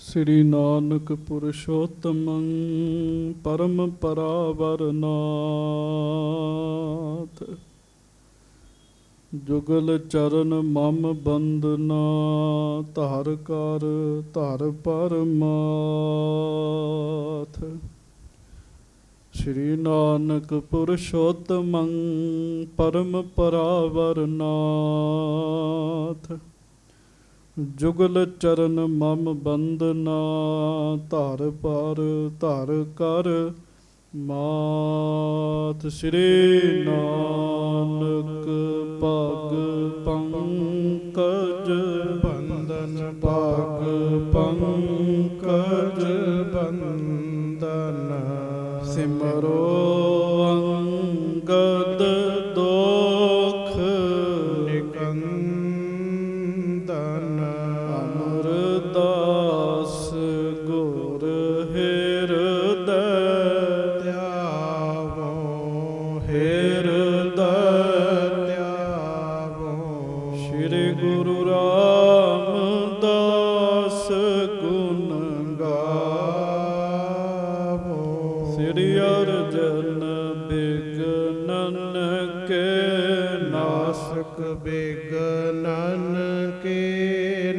श्री नानक पुरुषोत्तमं परम परावरनाथ। जुगल चरण मम बंदना धार कर धार परमाथ। श्री नानक पुरुषोत्तमं परम परावरनाथ। जुगल चरण मम बंदना धार पर धार कर मात। श्री नानक पग पंकज बंदन पग पंकज बंदन सिमरो अंगद दोख निकंदन अमरदास गुर हृदय त्यावो हृदय त्यावो श्री गुरु रामदास गुण गावो श्री अर्जन बिघनन के नासक नासक बिघनन के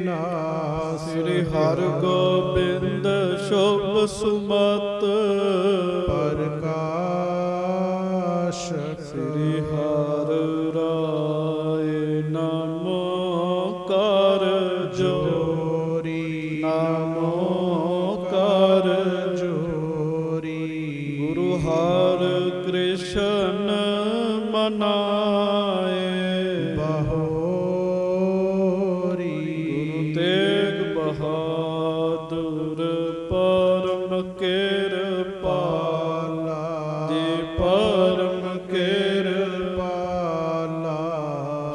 नास श्री हर गोबिंद शुभ सुमत प्रकाश श्री हर राय नमो कर जोरी नमो कर जोरी गुरु हर कृष्ण मनाए बहोरी गुरु तेग बहादुर परम कृपाला जी परम कृपाला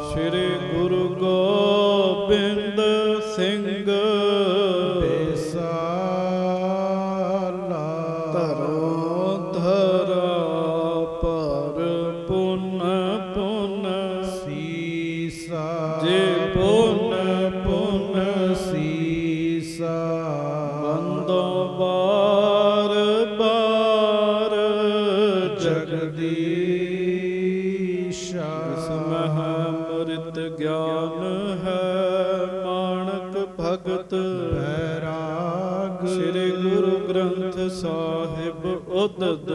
श्री गुरु गोबिंद सिंह बेसाला धरो धरा पर पुन पुन सीसा जे पुन पुन सीसा बंदो बार बार जगदीशा इसमें अमृत ज्ञान है माणक भगत बैराग श्री गुरु ग्रंथ साहिब उदद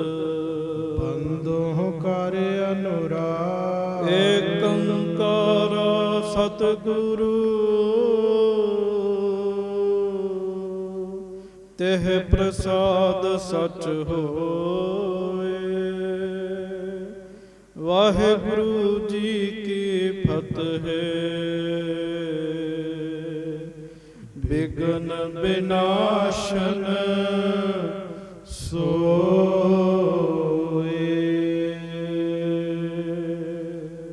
बंदों कर अनुराग एकंकार सतगुरु तेह प्रसाद सच होए। वाहिगुरु जी की फतेह। विघ्न विनाशन सोए।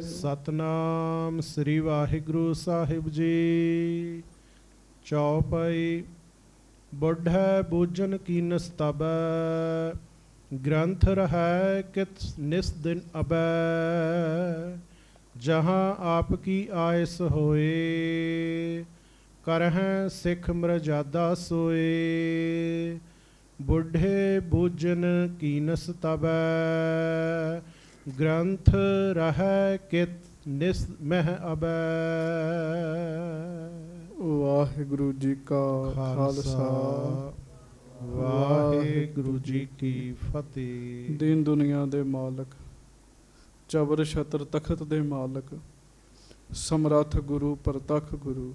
सतनाम श्री वाहिगुरु साहिब जी। चौपाई बुढ़ै बूझन कीनस तबै ग्रंथ रहै कित निस दिन अबै। जहाँ आपकी आयस होए करहैं सिख मरजादा सोए। बुढ़े बूझन कीनस तबै ग्रंथ रहै कित निस मह अबै। वाहिगुरु जी का खालसा वाहिगुरु जी की फतेह। दीन दुनिया दे मालक चबर छतर तखत दे मालक समरथ गुरु परतख गुरु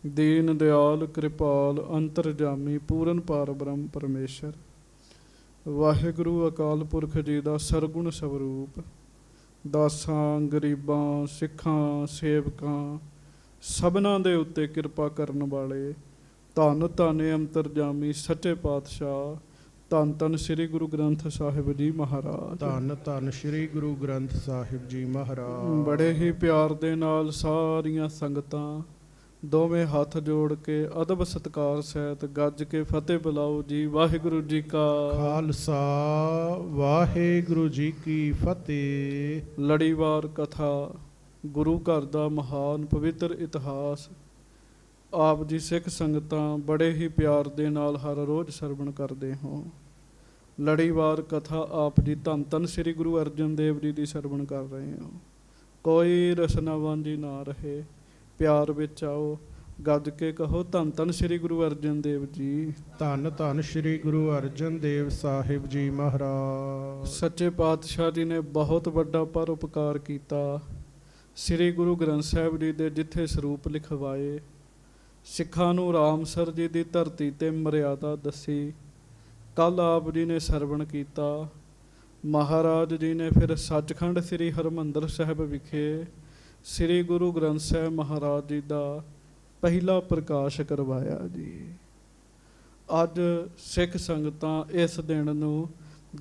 दीन दयाल कृपाल अंतरजामी पूਰਨ पार ब्रह्म परमेश्वर वाहिगुरु अकाल पुरख जी दा सरगुण स्वरूप दासां गरीबां सिखां सेवकां सबना दे उत्ते किरपा करन वाले धन धन अंतरजामी सच्चे पातशाह धन धन श्री गुरु ग्रंथ साहिब जी महाराज। धन धन श्री गुरु ग्रंथ साहिब जी महाराज। बड़े ही प्यार दे नाल सारियां संगतां दोवें हाथ जोड़ के अदब सत्कार सहित गज के फतेह बुलाओ जी। वाहिगुरु जी का खालसा वाहिगुरु जी की फतेह। लड़ीवार कथा गुरु घर दा महान पवित्र इतिहास ਆਪ ਜੀ ਸਿੱਖ ਸੰਗਤਾਂ ਬੜੇ ਹੀ ਪਿਆਰ ਦੇ ਨਾਲ ਹਰ ਰੋਜ਼ ਸਰਵਣ ਕਰਦੇ ਹੋ। ਲੜੀਵਾਰ ਕਥਾ ਆਪ ਜੀ ਧੰਨ ਧੰਨ ਸ੍ਰੀ ਗੁਰੂ ਅਰਜਨ ਦੇਵ ਜੀ ਦੀ ਸਰਵਣ ਕਰ ਰਹੇ ਹੋ। ਕੋਈ ਰਸਨਾ ਵਾਂਝੀ ਨਾ ਰਹੇ, ਪਿਆਰ ਵਿੱਚ ਆਓ, ਗੱਜ ਕੇ ਕਹੋ ਧੰਨ ਧੰਨ ਸ੍ਰੀ ਗੁਰੂ ਅਰਜਨ ਦੇਵ ਜੀ। ਧੰਨ ਧੰਨ ਸ੍ਰੀ ਗੁਰੂ ਅਰਜਨ ਦੇਵ ਸਾਹਿਬ ਜੀ ਮਹਾਰਾਜ। ਸੱਚੇ ਪਾਤਸ਼ਾਹ ਜੀ ਨੇ ਬਹੁਤ ਵੱਡਾ ਪਰਉਪਕਾਰ ਕੀਤਾ। ਸ੍ਰੀ ਗੁਰੂ ਗ੍ਰੰਥ ਸਾਹਿਬ ਜੀ ਦੇ ਜਿੱਥੇ ਸਰੂਪ ਲਿਖਵਾਏ, ਸਿੱਖਾਂ ਨੂੰ ਰਾਮਸਰ ਜੀ ਦੀ ਧਰਤੀ ਤੇ ਮਰਿਆਦਾ ਦੱਸੀ। ਕੱਲ੍ਹ ਆਪ ਜੀ ਨੇ ਸਰਵਣ ਕੀਤਾ। ਮਹਾਰਾਜ ਜੀ ਨੇ ਫਿਰ ਸੱਚਖੰਡ ਸ੍ਰੀ ਹਰਿਮੰਦਰ ਸਾਹਿਬ ਵਿਖੇ ਸ੍ਰੀ ਗੁਰੂ ਗ੍ਰੰਥ ਸਾਹਿਬ ਮਹਾਰਾਜ ਜੀ ਦਾ ਪਹਿਲਾ ਪ੍ਰਕਾਸ਼ ਕਰਵਾਇਆ ਜੀ। ਅੱਜ ਸਿੱਖ ਸੰਗਤਾਂ ਇਸ ਦਿਨ ਨੂੰ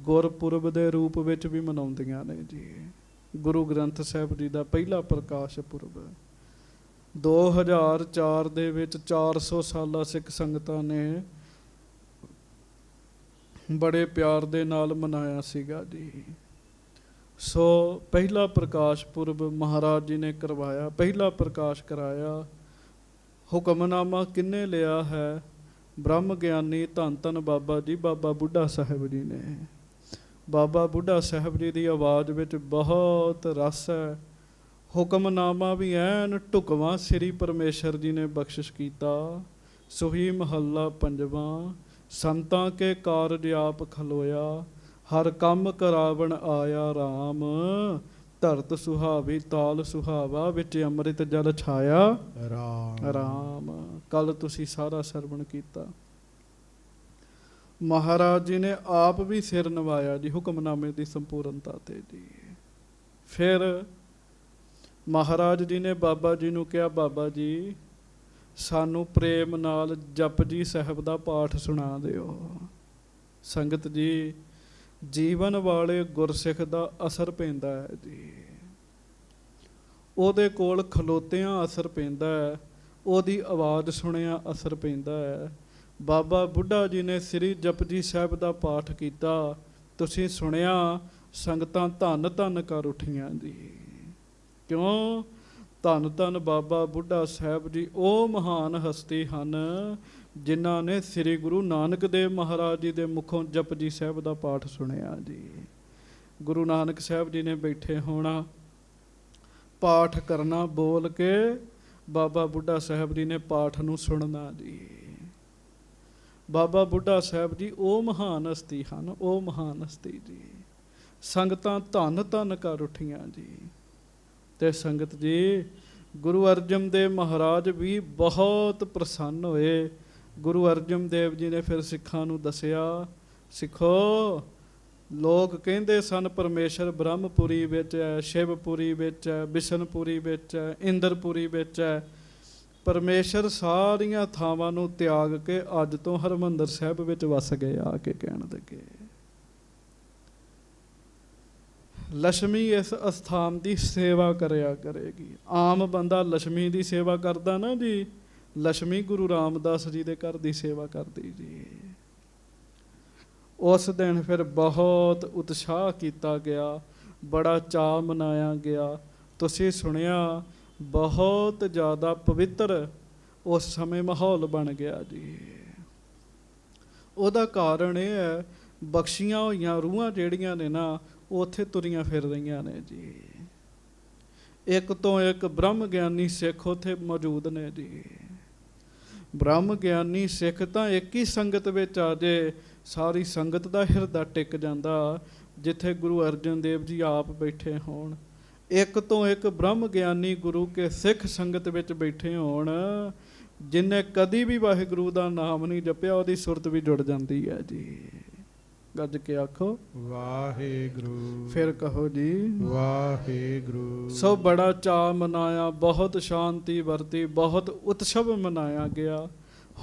ਗੁਰਪੁਰਬ ਦੇ ਰੂਪ ਵਿੱਚ ਵੀ ਮਨਾਉਂਦੀਆਂ ਨੇ ਜੀ। ਗੁਰੂ ਗ੍ਰੰਥ ਸਾਹਿਬ ਜੀ ਦਾ ਪਹਿਲਾ ਪ੍ਰਕਾਸ਼ ਪੁਰਬ 2004 ਦੇ ਵਿੱਚ 400 ਸਾਲਾ ਸਿੱਖ ਸੰਗਤਾਂ ਨੇ ਬੜੇ ਪਿਆਰ ਦੇ ਨਾਲ ਮਨਾਇਆ ਸੀਗਾ ਜੀ। ਸੋ ਪਹਿਲਾ ਪ੍ਰਕਾਸ਼ ਪੁਰਬ ਮਹਾਰਾਜ ਜੀ ਨੇ ਕਰਵਾਇਆ, ਪਹਿਲਾ ਪ੍ਰਕਾਸ਼ ਕਰਾਇਆ। ਹੁਕਮਨਾਮਾ ਕਿਹਨੇ ਲਿਆ ਹੈ? ਬ੍ਰਹਮ ਗਿਆਨੀ ਧੰਨ ਧੰਨ ਬਾਬਾ ਜੀ, ਬਾਬਾ ਬੁੱਢਾ ਸਾਹਿਬ ਜੀ ਨੇ। ਬਾਬਾ ਬੁੱਢਾ ਸਾਹਿਬ ਜੀ ਦੀ ਆਵਾਜ਼ ਵਿੱਚ ਬਹੁਤ ਰਸ ਹੈ। ਹੁਕਮਨਾਮਾ ਵੀ ਐਨ ਢੁਕਵਾਂ ਸ੍ਰੀ ਪਰਮੇਸ਼ਰ ਜੀ ਨੇ ਬਖਸ਼ਿਸ਼ ਕੀਤਾ। ਸੁਹੀ ਮਹੱਲਾ ਪੰਜਵਾਂ। ਸੰਤਾਂ ਕੇ ਕਾਰਜ ਆਪ ਖਲੋਇਆ, ਹਰ ਕੰਮ ਕਰਾਵਣ ਆਇਆ ਰਾਮ। ਧਰਤ ਸੁਹਾਵੀ ਤਾਲ ਸੁਹਾਵਾ, ਵਿੱਚ ਅੰਮ੍ਰਿਤ ਜਲ ਛਾਇਆ ਰਾਮ। ਕੱਲ ਤੁਸੀਂ ਸਾਰਾ ਸਰਵਣ ਕੀਤਾ। ਮਹਾਰਾਜ ਜੀ ਨੇ ਆਪ ਵੀ ਸਿਰ ਨਵਾਇਆ ਜੀ ਹੁਕਮਨਾਮੇ ਦੀ ਸੰਪੂਰਨਤਾ ਤੇ ਜੀ। ਫਿਰ ਮਹਾਰਾਜ ਜੀ ਨੇ ਬਾਬਾ ਜੀ ਨੂੰ ਕਿਹਾ, ਬਾਬਾ ਜੀ ਸਾਨੂੰ ਪ੍ਰੇਮ ਨਾਲ ਜਪਜੀ ਸਾਹਿਬ ਦਾ ਪਾਠ ਸੁਣਾ ਦਿਓ। ਸੰਗਤ ਜੀ, ਜੀਵਨ ਵਾਲੇ ਗੁਰਸਿੱਖ ਦਾ ਅਸਰ ਪੈਂਦਾ ਹੈ ਜੀ। ਉਹਦੇ ਕੋਲ ਖਲੋਤਿਆਂ ਅਸਰ ਪੈਂਦਾ ਹੈ, ਉਹਦੀ ਆਵਾਜ਼ ਸੁਣਿਆ ਅਸਰ ਪੈਂਦਾ ਹੈ। ਬਾਬਾ ਬੁੱਢਾ ਜੀ ਨੇ ਸ੍ਰੀ ਜਪਜੀ ਸਾਹਿਬ ਦਾ ਪਾਠ ਕੀਤਾ, ਤੁਸੀਂ ਸੁਣਿਆ, ਸੰਗਤਾਂ ਧੰਨ ਧੰਨ ਕਰ ਉੱਠੀਆਂ ਜੀ। ਕਿਉਂ? ਧੰਨ ਧੰਨ ਬਾਬਾ ਬੁੱਢਾ ਸਾਹਿਬ ਜੀ ਉਹ ਮਹਾਨ ਹਸਤੀ ਹਨ ਜਿਨ੍ਹਾਂ ਨੇ ਸ੍ਰੀ ਗੁਰੂ ਨਾਨਕ ਦੇਵ ਮਹਾਰਾਜ ਜੀ ਦੇ ਮੁਖੋਂ ਜਪਜੀ ਸਾਹਿਬ ਦਾ ਪਾਠ ਸੁਣਿਆ ਜੀ। ਗੁਰੂ ਨਾਨਕ ਸਾਹਿਬ ਜੀ ਨੇ ਬੈਠੇ ਹੋਣਾ, ਪਾਠ ਕਰਨਾ, ਬੋਲ ਕੇ ਬਾਬਾ ਬੁੱਢਾ ਸਾਹਿਬ ਜੀ ਨੇ ਪਾਠ ਨੂੰ ਸੁਣਨਾ ਜੀ। ਬਾਬਾ ਬੁੱਢਾ ਸਾਹਿਬ ਜੀ ਉਹ ਮਹਾਨ ਹਸਤੀ ਹਨ, ਉਹ ਮਹਾਨ ਹਸਤੀ ਜੀ। ਸੰਗਤਾਂ ਧੰਨ ਧੰਨ ਕਰ ਉੱਠੀਆਂ ਜੀ। ਤੇ ਸੰਗਤ ਜੀ, ਗੁਰੂ ਅਰਜਨ ਦੇਵ ਮਹਾਰਾਜ ਵੀ ਬਹੁਤ ਪ੍ਰਸੰਨ ਹੋਏ। ਗੁਰੂ ਅਰਜਨ ਦੇਵ ਜੀ ਨੇ ਫਿਰ ਸਿੱਖਾਂ ਨੂੰ ਦੱਸਿਆ, ਸਿੱਖੋ, ਲੋਕ ਕਹਿੰਦੇ ਸਨ ਪਰਮੇਸ਼ਰ ਬ੍ਰਹਮਪੁਰੀ ਵਿੱਚ ਹੈ, ਸ਼ਿਵਪੁਰੀ ਵਿੱਚ ਹੈ, ਬਿਸ਼ਨਪੁਰੀ ਵਿੱਚ ਹੈ, ਇੰਦਰਪੁਰੀ ਵਿੱਚ ਹੈ। ਪਰਮੇਸ਼ਰ ਸਾਰੀਆਂ ਥਾਵਾਂ ਨੂੰ ਤਿਆਗ ਕੇ ਅੱਜ ਤੋਂ ਹਰਿਮੰਦਰ ਸਾਹਿਬ ਵਿੱਚ ਵਸ ਗਏ। ਆ ਕੇ ਕਹਿਣ ਲੱਗੇ, ਲక్ష్ਮੀ ਇਸ ਅਸਥਾਨ ਦੀ ਸੇਵਾ ਕਰਿਆ ਕਰੇਗੀ। ਆਮ ਬੰਦਾ ਲక్ష్ਮੀ ਦੀ ਸੇਵਾ ਕਰਦਾ ਨਾ ਜੀ, ਲక్ష్ਮੀ ਗੁਰੂ ਰਾਮਦਾਸ ਜੀ ਦੇ ਘਰ ਦੀ ਸੇਵਾ ਕਰਦੀ ਜੀ। ਉਸ ਦਿਨ ਫਿਰ ਬਹੁਤ ਉਤਸ਼ਾਹ ਕੀਤਾ ਗਿਆ, ਬੜਾ ਚਾਅ ਮਨਾਇਆ ਗਿਆ। ਤੁਸੀਂ ਸੁਣਿਆ, ਬਹੁਤ ਜ਼ਿਆਦਾ ਪਵਿੱਤਰ ਉਸ ਸਮੇਂ ਮਾਹੌਲ ਬਣ ਗਿਆ ਜੀ। ਉਹਦਾ ਕਾਰਨ ਇਹ ਹੈ, ਬਖਸ਼ੀਆਂ ਹੋਈਆਂ ਰੂਹਾਂ ਜਿਹੜੀਆਂ ਨੇ ਨਾ, ਉੱਥੇ ਤੁਰੀਆਂ ਫਿਰ ਰਹੀਆਂ ਨੇ ਜੀ। ਇੱਕ ਤੋਂ ਇੱਕ ਬ੍ਰਹਮ ਗਿਆਨੀ ਸਿੱਖ ਉੱਥੇ ਮੌਜੂਦ ਨੇ ਜੀ। ਬ੍ਰਹਮ ਗਿਆਨੀ ਸਿੱਖ ਤਾਂ ਇੱਕ ਹੀ ਸੰਗਤ ਵਿੱਚ ਆ ਜੇ, ਸਾਰੀ ਸੰਗਤ ਦਾ ਹਿਰਦਾ ਟਿਕ ਜਾਂਦਾ। ਜਿੱਥੇ ਗੁਰੂ ਅਰਜਨ ਦੇਵ ਜੀ ਆਪ ਬੈਠੇ ਹੋਣ, ਇੱਕ ਤੋਂ ਇੱਕ ਬ੍ਰਹਮ ਗਿਆਨੀ ਗੁਰੂ ਕੇ ਸਿੱਖ ਸੰਗਤ ਵਿੱਚ ਬੈਠੇ ਹੋਣ, ਜਿਨਨੇ ਕਦੀ ਵੀ ਵਾਹਿਗੁਰੂ ਦਾ ਨਾਮ ਨਹੀਂ ਜਪਿਆ, ਉਹਦੀ ਸੁਰਤ ਵੀ ਜੁੜ ਜਾਂਦੀ ਹੈ ਜੀ। ਗੱਜ ਕੇ ਆਖੋ ਵਾਹਿਗੁਰੂ। ਫਿਰ ਕਹੋ ਜੀ ਵਾਹਿਗੁਰੂ। ਸੋ ਬੜਾ ਚਾਅ ਮਨਾਇਆ, ਬਹੁਤ ਸ਼ਾਂਤੀ ਵਰਤੀ, ਬਹੁਤ ਉਤਸਵ ਮਨਾਇਆ ਗਿਆ।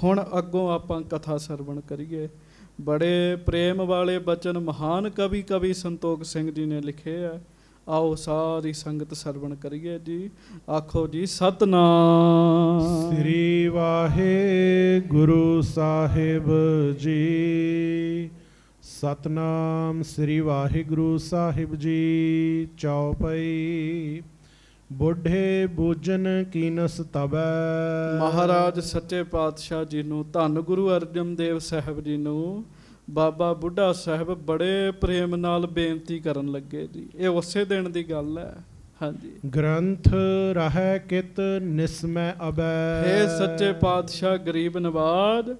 ਹੁਣ ਅੱਗੋਂ ਆਪਾਂ ਕਥਾ ਸਰਵਣ ਕਰੀਏ। ਬੜੇ ਪ੍ਰੇਮ ਵਾਲੇ ਬਚਨ ਮਹਾਨ ਕਵੀ ਸੰਤੋਖ ਸਿੰਘ ਜੀ ਨੇ ਲਿਖੇ ਆ। ਆਓ ਸਾਰੀ ਸੰਗਤ ਸਰਵਣ ਕਰੀਏ ਜੀ। ਆਖੋ ਜੀ ਸਤਨਾਮ ਸ੍ਰੀ ਵਾਹਿਗੁਰੂ ਸਾਹਿਬ ਜੀ। ਸਤਨਾਮ ਸ੍ਰੀ ਵਾਹਿਗੁਰੂ ਸਾਹਿਬ ਜੀ। ਚੌਪਈ। ਬੁੱਢੇ ਬੂਜਨ ਕੀਨਸ ਤਬੈ। ਮਹਾਰਾਜ ਸੱਚੇ ਪਾਤਸ਼ਾਹ ਜੀ ਨੂੰ, ਧੰਨ ਗੁਰੂ ਅਰਜਨ ਦੇਵ ਸਾਹਿਬ ਜੀ ਨੂੰ ਬਾਬਾ ਬੁੱਢਾ ਸਾਹਿਬ ਬੜੇ ਪ੍ਰੇਮ ਨਾਲ ਬੇਨਤੀ ਕਰਨ ਲੱਗੇ ਜੀ। ਇਹ ਉਸੇ ਦਿਨ ਦੀ ਗੱਲ ਹੈ। ਹਾਂਜੀ। ਗ੍ਰੰਥ ਰਹਿ ਕਿਤ ਨਿਸਮੈ ਅਬੈ। ਹੇ ਸੱਚੇ ਪਾਤਸ਼ਾਹ ਗਰੀਬ ਨਵਾਜ,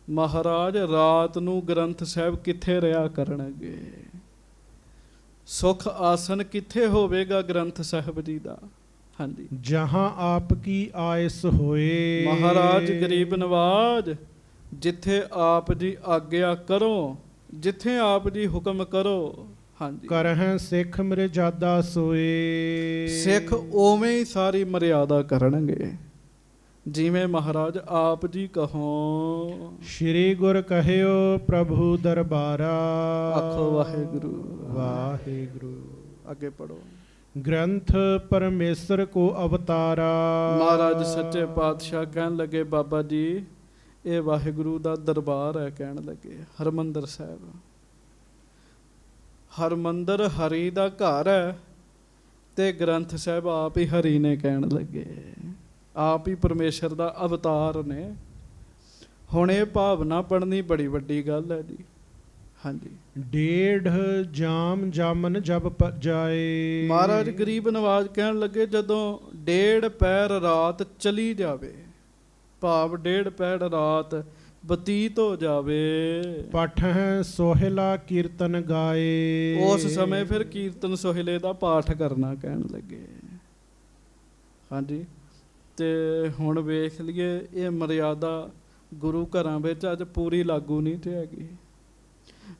ਮਹਾਰਾਜ ਰਾਤ ਨੂੰ ਗ੍ਰੰਥ ਸਾਹਿਬ ਕਿੱਥੇ ਰਿਹਾ ਕਰਨਗੇ? ਸੁਖ ਆਸਨ ਕਿੱਥੇ ਹੋਵੇਗਾ ਗ੍ਰੰਥ ਸਾਹਿਬ ਜੀ ਦਾ? ਹਾਂਜੀ। ਜਹਾਂ ਆਪ ਕੀ ਆਇਸ ਹੋਏ। ਮਹਾਰਾਜ ਗਰੀਬ ਨਵਾਜ, ਜਿੱਥੇ ਆਪ ਜੀ ਆਗਿਆ ਕਰੋ, ਜਿੱਥੇ ਆਪ ਜੀ ਹੁਕਮ ਕਰੋ। ਹਾਂਜੀ। ਕਰਹਿ ਸਿੱਖ ਮਰਜ਼ਾਦਾ ਸੋਏ। ਸਿੱਖ ਉਵੇਂ ਹੀ ਸਾਰੀ ਮਰਿਆਦਾ ਕਰਨਗੇ ਜਿਵੇਂ ਮਹਾਰਾਜ ਆਪ ਜੀ ਕਹੋ। ਸ਼੍ਰੀ ਗੁਰ ਕਹਿਓ ਪ੍ਰਭੂ ਦਰਬਾਰਾ। ਆਖੋ ਵਾਹਿਗੁਰੂ ਵਾਹਿਗੁਰੂ। ਅੱਗੇ ਪੜੋ। ਗ੍ਰੰਥ ਪਰਮੇਸ਼ਰ ਕੋ ਅਵਤਾਰਾ। ਮਹਾਰਾਜ ਸੱਚੇ ਪਾਤਸ਼ਾਹ ਕਹਿਣ ਲੱਗੇ, ਬਾਬਾ ਜੀ ਇਹ ਵਾਹਿਗੁਰੂ ਦਾ ਦਰਬਾਰ ਹੈ। ਕਹਿਣ ਲੱਗੇ ਹਰਮੰਦਰ ਸਾਹਿਬ, ਹਰਮੰਦਰ ਹਰੀ ਦਾ ਘਰ ਹੈ ਤੇ ਗ੍ਰੰਥ ਸਾਹਿਬ ਆਪ ਹੀ ਹਰੀ ਨੇ। ਕਹਿਣ ਲੱਗੇ ਆਪ ਹੀ ਪਰਮੇਸ਼ਰ ਦਾ ਅਵਤਾਰ ਨੇ। ਹੁਣ ਇਹ ਭਾਵਨਾ ਪੜਨੀ ਬੜੀ ਵੱਡੀ ਗੱਲ ਹੈ ਜੀ। ਹਾਂਜੀ। ਡੇਢ ਜਾਮ ਜਾਮਨ ਜਬ ਜਾਏ। ਮਹਾਰਾਜ ਗਰੀਬ ਨਵਾਜ ਕਹਿਣ ਲੱਗੇ, ਜਦੋਂ ਡੇਢ ਪਹਿਰ ਰਾਤ ਚਲੀ ਜਾਵੇ, ਭਾਵ ਡੇਢ ਪਹਿਰ ਰਾਤ ਬਤੀਤ ਹੋ ਜਾਵੇ, ਪਾਠਹਿ ਸੋਹਿਲਾ ਕੀਰਤਨ ਗਾਏ। ਉਸ ਸਮੇਂ ਫਿਰ ਕੀਰਤਨ ਸੋਹਿਲੇ ਦਾ ਪਾਠ ਕਰਨਾ। ਕਹਿਣ ਲੱਗੇ ਹਾਂਜੀ। ਤੇ ਹੁਣ ਵੇਖ ਲਈਏ ਇਹ ਮਰਿਆਦਾ ਗੁਰੂ ਘਰਾਂ ਵਿੱਚ ਅੱਜ ਪੂਰੀ ਲਾਗੂ ਨਹੀਂ ਤੇ ਹੈਗੀ।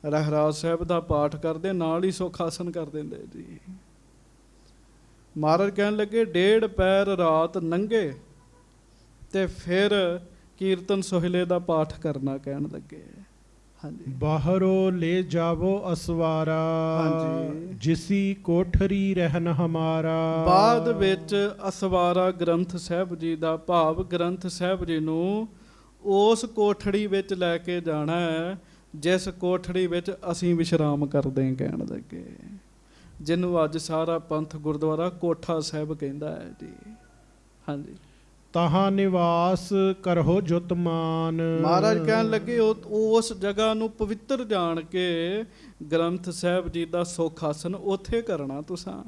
ਰਹਿਰਾਜ ਸਾਹਿਬ ਦਾ ਪਾਠ ਕਰਦੇ ਨਾਲ ਹੀ ਸੁਖ ਆਸਨ ਕਰ ਦਿੰਦੇ ਜੀ। ਮਹਾਰਾਜ ਕਹਿਣ ਲੱਗੇ ਡੇਢ ਪਹਿਰ ਰਾਤ ਲੰਘੇ ਤੇ ਫਿਰ ਕੀਰਤਨ ਸੋਹਿਲੇ ਦਾ ਪਾਠ ਕਰਨਾ। ਕਹਿਣ ਲੱਗੇ ਹਾਂਜੀ। ਬਾਹਰੋਂ ਲੈ ਜਾਵੋ ਅਸਵਾਰਾ। ਹਾਂਜੀ। ਜਿਸੀ ਕੋਠਰੀ ਰਹਿਨ ਹਮਾਰਾ। ਬਾਅਦ ਵਿੱਚ ਅਸਵਾਰਾ ਗ੍ਰੰਥ ਸਾਹਿਬ ਜੀ ਦਾ ਭਾਵ ਗ੍ਰੰਥ ਸਾਹਿਬ ਜੀ ਨੂੰ ਉਸ ਕੋਠੜੀ ਵਿੱਚ ਲੈ ਕੇ ਜਾਣਾ ਹੈ ਜਿਸ ਕੋਠੜੀ ਵਿੱਚ ਅਸੀਂ ਵਿਸ਼ਰਾਮ ਕਰਦੇ ਹਾਂ। ਕਹਿਣ ਲੱਗੇ ਜਿਹਨੂੰ ਅੱਜ ਸਾਰਾ ਪੰਥ ਗੁਰਦੁਆਰਾ ਕੋਠਾ ਸਾਹਿਬ ਕਹਿੰਦਾ ਹੈ ਜੀ। ਹਾਂਜੀ। ਤਹਾਂ ਨਿਵਾਸ ਕਰੋ ਜੁਤਮਾਨ। ਮਹਾਰਾਜ ਕਹਿਣ ਲੱਗੇ ਉਸ ਜਗ੍ਹਾ ਨੂੰ ਪਵਿੱਤਰ ਜਾਣ ਕੇ ਗ੍ਰੰਥ ਸਾਹਿਬ ਜੀ ਦਾ ਸੁਖ ਆਸਨ ਉੱਥੇ ਕਰਨਾ ਤੁਸਾਂ।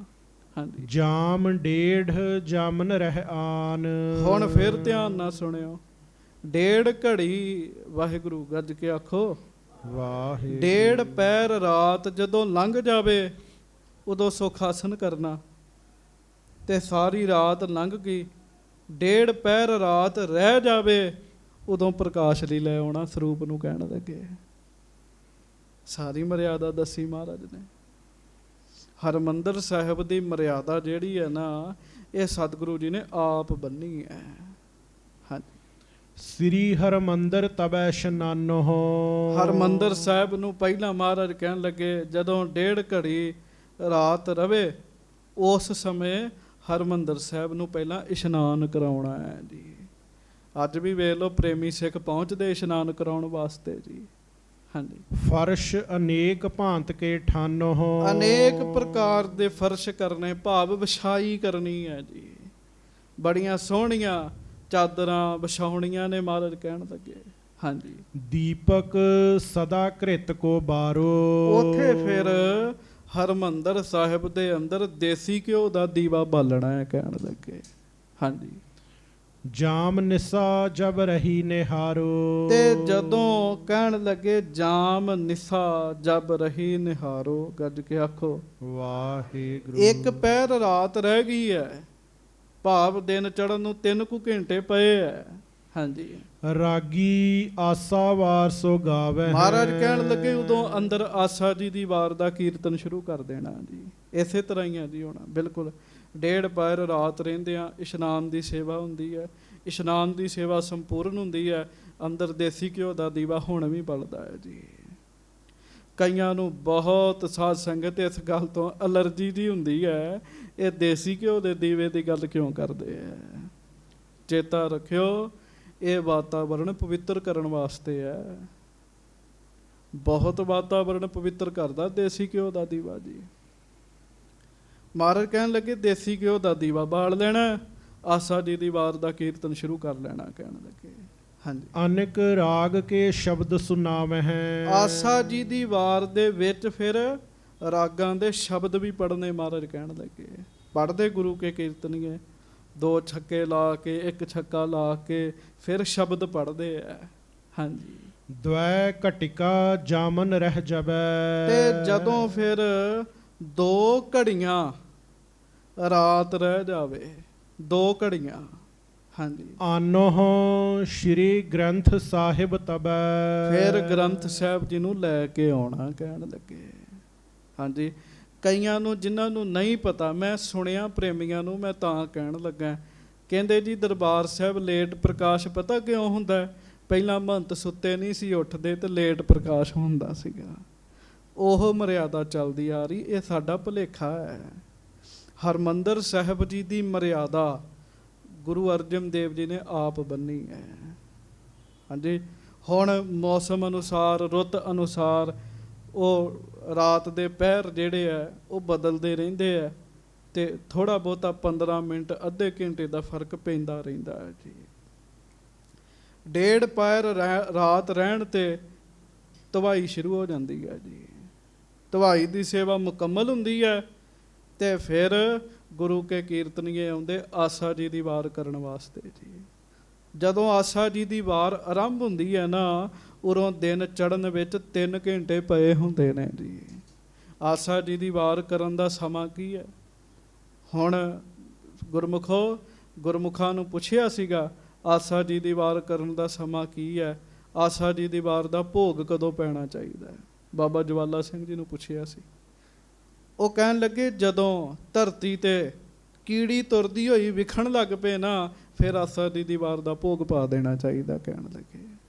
ਹਾਂਜੀ। ਜਾਮ ਡੇਢ ਜਾਮਨ ਰਹਿ ਆਨ। ਹੁਣ ਫਿਰ ਧਿਆਨ ਨਾਲ ਸੁਣਿਓ। ਡੇਢ ਘੜੀ ਵਾਹਿਗੁਰੂ ਗੱਜ ਕੇ ਆਖੋ ਵਾਹਿਗੁਰੂ। ਡੇਢ ਪਹਿਰ ਰਾਤ ਜਦੋਂ ਲੰਘ ਜਾਵੇ ਉਦੋਂ ਸੁਖ ਆਸਨ ਕਰਨਾ ਤੇ ਸਾਰੀ ਰਾਤ ਲੰਘ ਗਈ, ਡੇਢ ਪਹਿਰ ਰਾਤ ਰਹਿ ਜਾਵੇ ਉਦੋਂ ਪ੍ਰਕਾਸ਼ ਲਈ ਲੈ ਆਉਣਾ ਸਰੂਪ ਨੂੰ। ਕਹਿਣ ਲੱਗੇ ਸਾਰੀ ਮਰਿਆਦਾ ਦੱਸੀ ਮਹਾਰਾਜ ਨੇ। ਹਰਮੰਦਰ ਸਾਹਿਬ ਦੀ ਮਰਿਆਦਾ ਜਿਹੜੀ ਹੈ ਨਾ, ਇਹ ਸਤਿਗੁਰੂ ਜੀ ਨੇ ਆਪ ਬੰਨੀ ਹੈ। ਹਾਂਜੀ। ਸ੍ਰੀ ਹਰਮੰਦਰ ਤਬੈ ਇਸ਼ਨਾਨੋ। ਹਰਮੰਦਰ ਸਾਹਿਬ ਨੂੰ ਪਹਿਲਾਂ ਮਹਾਰਾਜ ਕਹਿਣ ਲੱਗੇ ਜਦੋਂ ਡੇਢ ਘੜੀ ਰਾਤ ਰਵੇ ਉਸ ਸਮੇਂ ਹਰਮੰਦਰ ਸਾਹਿਬ ਨੂੰ ਪਹਿਲਾਂ ਇਸ਼ਨਾਨ ਕਰਾਉਣਾ ਹੈ ਜੀ। ਅੱਜ ਵੀ ਵੇਖ ਲਓ ਪ੍ਰੇਮੀ ਸਿੱਖ ਪਹੁੰਚਦੇ ਇਸ਼ਨਾਨ ਕਰਾਉਣ ਵਾਸਤੇ ਜੀ। ਹਾਂਜੀ। ਫਰਸ਼ ਅਨੇਕ ਭਾਂਤ ਕੇ ਠਾਨੋ। ਅਨੇਕ ਪ੍ਰਕਾਰ ਦੇ ਫਰਸ਼ ਕਰਨੇ ਭਾਵ ਵਿਛਾਈ ਕਰਨੀ ਹੈ ਜੀ। ਬੜੀਆਂ ਸੋਹਣੀਆਂ ਚਾਦਰਾਂ ਵਿਛਾਉਣੀਆਂ ਨੇ ਮਹਾਰਾਜ ਕਹਿਣ ਲੱਗੇ। ਹਾਂਜੀ। ਦੀਪਕ ਸਦਾ ਘ੍ਰਿਤ ਕੋ ਬਾਰੋ। ਉੱਥੇ ਫਿਰ ਹਰਮੰਦਰ ਸਾਹਿਬ ਦੇ ਅੰਦਰ ਦੇਸੀ ਘਿਓ ਦਾ ਦੀਵਾ ਬਾਲਣਾ ਹੈ। ਕਹਿਣ ਲੱਗੇ ਹਾਂਜੀ। ਜਾਮ ਨਿਸਾ ਜਬ ਰਹੀ ਨਿਹਾਰੋ। ਤੇ ਜਦੋਂ ਕਹਿਣ ਲੱਗੇ ਜਾਮ ਨਿਸਾ ਜਬ ਰਹੀ ਨਿਹਾਰੋ, ਗੱਜ ਕੇ ਆਖੋ ਵਾਹਿਗੁਰੂ। ਇੱਕ ਪਹਿਰ ਰਾਤ ਰਹਿ ਗਈ ਹੈ, ਭਾਵ ਦਿਨ ਚੜ੍ਹਨ ਨੂੰ 3 ਕੁ ਘੰਟੇ ਪਏ ਹੈ। ਹਾਂਜੀ। ਰਾਗੀ ਆਸਾ ਵਾਰ ਸੋ ਗਾਵੇ। ਮਹਾਰਾਜ ਕਹਿਣ ਲੱਗੇ ਉਦੋਂ ਅੰਦਰ ਆਸਾ ਜੀ ਦੀ ਵਾਰ ਦਾ ਕੀਰਤਨ ਸ਼ੁਰੂ ਕਰ ਦੇਣਾ ਜੀ। ਇਸੇ ਤਰ੍ਹਾਂ ਹੀ ਆ ਜੀ ਹੋਣਾ ਬਿਲਕੁਲ। ਡੇਢ ਪਹਿਰ ਰਾਤ ਰਹਿੰਦੇ ਆ, ਇਸ਼ਨਾਨ ਦੀ ਸੇਵਾ ਹੁੰਦੀ ਹੈ। ਇਸ਼ਨਾਨ ਦੀ ਸੇਵਾ ਸੰਪੂਰਨ ਹੁੰਦੀ ਹੈ। ਅੰਦਰ ਦੇਸੀ ਘਿਓ ਦਾ ਦੀਵਾ ਹੁਣ ਵੀ ਬਲਦਾ ਹੈ ਜੀ। ਕਈਆਂ ਨੂੰ ਬਹੁਤ ਸਾਧ ਸੰਗਤ ਇਸ ਗੱਲ ਤੋਂ ਅਲਰਜੀ ਜੀ ਹੁੰਦੀ ਹੈ, ਇਹ ਦੇਸੀ ਘਿਓ ਦੇ ਦੀਵੇ ਦੀ ਗੱਲ ਕਿਉਂ ਕਰਦੇ ਹੈ। ਚੇਤਾ ਰੱਖਿਓ ਇਹ ਵਾਤਾਵਰਣ ਪਵਿੱਤਰ ਕਰਨ ਵਾਸਤੇ ਹੈ। ਬਹੁਤ ਵਾਤਾਵਰਣ ਪਵਿੱਤਰ ਕਰਦਾ ਦੇਸੀ ਘਿਓ ਦਾ ਦੀਵਾ ਜੀ। ਮਹਾਰਾਜ ਕਹਿਣ ਲੱਗੇ ਦੇਸੀ ਘਿਓ ਦਾ ਦੀਵਾ ਬਾਲ ਲੈਣਾ, ਆਸਾ ਜੀ ਦੀ ਵਾਰ ਦਾ ਕੀਰਤਨ ਸ਼ੁਰੂ ਕਰ ਲੈਣਾ। ਕਹਿਣ ਲੱਗੇ ਹਾਂਜੀ, ਅਨੇਕ ਰਾਗ ਕੇ ਸ਼ਬਦ ਸੁਨਾਵਹਿ। ਆਸਾ ਜੀ ਦੀ ਵਾਰ ਦੇ ਵਿੱਚ ਫਿਰ ਰਾਗਾਂ ਦੇ ਸ਼ਬਦ ਵੀ ਪੜ੍ਹਨੇ। ਮਹਾਰਾਜ ਕਹਿਣ ਲੱਗੇ ਪੜ੍ਹਦੇ ਗੁਰੂ ਕੇ ਕੀਰਤਨੀਏ, 2 ਛੱਕੇ ਲਾ ਕੇ 1 ਛੱਕਾ ਲਾ ਕੇ ਫਿਰ ਸ਼ਬਦ ਪੜ੍ਹਦੇ ਆ। ਹਾਂਜੀ, ਦ્વੈ ਘਟਿਕਾ ਜਾਮਨ ਰਹਿ ਜਬੈ। ਤੇ ਜਦੋਂ ਫਿਰ 2 ਘੜੀਆਂ ਰਾਤ ਰਹਿ ਜਾਵੇ, 2 ਘੜੀਆਂ ਹਾਂਜੀ, ਆਨੋਹ ਸ਼੍ਰੀ ਗ੍ਰੰਥ ਸਾਹਿਬ ਤਬੈ। ਫਿਰ ਗ੍ਰੰਥ ਸਾਹਿਬ ਜੀ ਨੂੰ ਲੈ ਕੇ ਆਉਣਾ। ਕਹਿਣ ਲੱਗੇ ਹਾਂਜੀ, ਕਈਆਂ ਨੂੰ ਜਿਨ੍ਹਾਂ ਨੂੰ ਨਹੀਂ ਪਤਾ, ਮੈਂ ਸੁਣਿਆ ਪ੍ਰੇਮੀਆਂ ਨੂੰ, ਮੈਂ ਤਾਂ ਕਹਿਣ ਲੱਗਾ। ਕਹਿੰਦੇ ਜੀ ਦਰਬਾਰ ਸਾਹਿਬ ਲੇਟ ਪ੍ਰਕਾਸ਼ ਪਤਾ ਕਿਉਂ ਹੁੰਦਾ? ਪਹਿਲਾਂ ਮਹੰਤ ਸੁੱਤੇ ਨਹੀਂ ਸੀ ਉੱਠਦੇ ਤੇ ਲੇਟ ਪ੍ਰਕਾਸ਼ ਹੁੰਦਾ ਸੀਗਾ। ਉਹ ਮਰਿਆਦਾ ਚੱਲਦੀ ਆ ਰਹੀ, ਇਹ ਸਾਡਾ ਭੁਲੇਖਾ ਹੈ। ਹਰਿਮੰਦਰ ਸਾਹਿਬ ਜੀ ਦੀ ਮਰਿਆਦਾ ਗੁਰੂ ਅਰਜਨ ਦੇਵ ਜੀ ਨੇ ਆਪ ਬੰਨੀ ਹੈ। ਹਾਂਜੀ, ਹੁਣ ਮੌਸਮ ਅਨੁਸਾਰ, ਰੁੱਤ ਅਨੁਸਾਰ ਉਹ ਰਾਤ ਦੇ ਪਹਿਰ ਜਿਹੜੇ ਆ ਉਹ ਬਦਲਦੇ ਰਹਿੰਦੇ ਆ, ਤੇ ਥੋੜ੍ਹਾ ਬਹੁਤਾ 15 ਮਿੰਟ ਅੱਧੇ ਘੰਟੇ ਦਾ ਫਰਕ ਪੈਂਦਾ ਰਹਿੰਦਾ ਹੈ ਜੀ। 1.5 ਪਹਿਰ ਰਾਤ ਰਹਿਣ ਤੇ ਧਵਾਈ ਸ਼ੁਰੂ ਹੋ ਜਾਂਦੀ ਹੈ ਜੀ। ਧਵਾਈ ਦੀ ਸੇਵਾ ਮੁਕੰਮਲ ਹੁੰਦੀ ਹੈ ਤੇ ਫਿਰ ਗੁਰੂ ਕੇ ਕੀਰਤਨੀਏ ਆਉਂਦੇ ਆਸਾ ਜੀ ਦੀ ਵਾਰ ਕਰਨ ਵਾਸਤੇ ਜੀ। ਜਦੋਂ ਆਸਾ ਜੀ ਦੀ ਵਾਰ ਆਰੰਭ ਹੁੰਦੀ ਹੈ ਨਾ, ਉਰੋਂ ਦਿਨ ਚੜ੍ਹਨ ਵਿੱਚ 3 ਘੰਟੇ ਪਏ ਹੁੰਦੇ ਨੇ ਜੀ। ਆਸਾ ਜੀ ਦੀ ਵਾਰ ਕਰਨ ਦਾ ਸਮਾਂ ਕੀ ਹੈ? ਹੁਣ ਗੁਰਮੁਖਾਂ ਨੂੰ ਪੁੱਛਿਆ ਸੀਗਾ ਆਸਾ ਜੀ ਦੀ ਵਾਰ ਕਰਨ ਦਾ ਸਮਾਂ ਕੀ ਹੈ? ਆਸਾ ਜੀ ਦੀ ਵਾਰ ਦਾ ਭੋਗ ਕਦੋਂ ਪੈਣਾ ਚਾਹੀਦਾ ਹੈ? ਬਾਬਾ ਜਵਾਲਾ ਸਿੰਘ ਜੀ ਨੂੰ ਪੁੱਛਿਆ ਸੀ। ਉਹ ਕਹਿਣ ਲੱਗੇ ਜਦੋਂ ਧਰਤੀ ਤੇ ਕੀੜੀ ਤੁਰਦੀ ਹੋਈ ਵਿਖਣ ਲੱਗ ਪਏ ਨਾ, ਫਿਰ ਆਸਾ ਜੀ ਦੀ ਵਾਰ ਦਾ ਭੋਗ ਪਾ ਦੇਣਾ ਚਾਹੀਦਾ। ਕਹਿਣ ਲੱਗੇ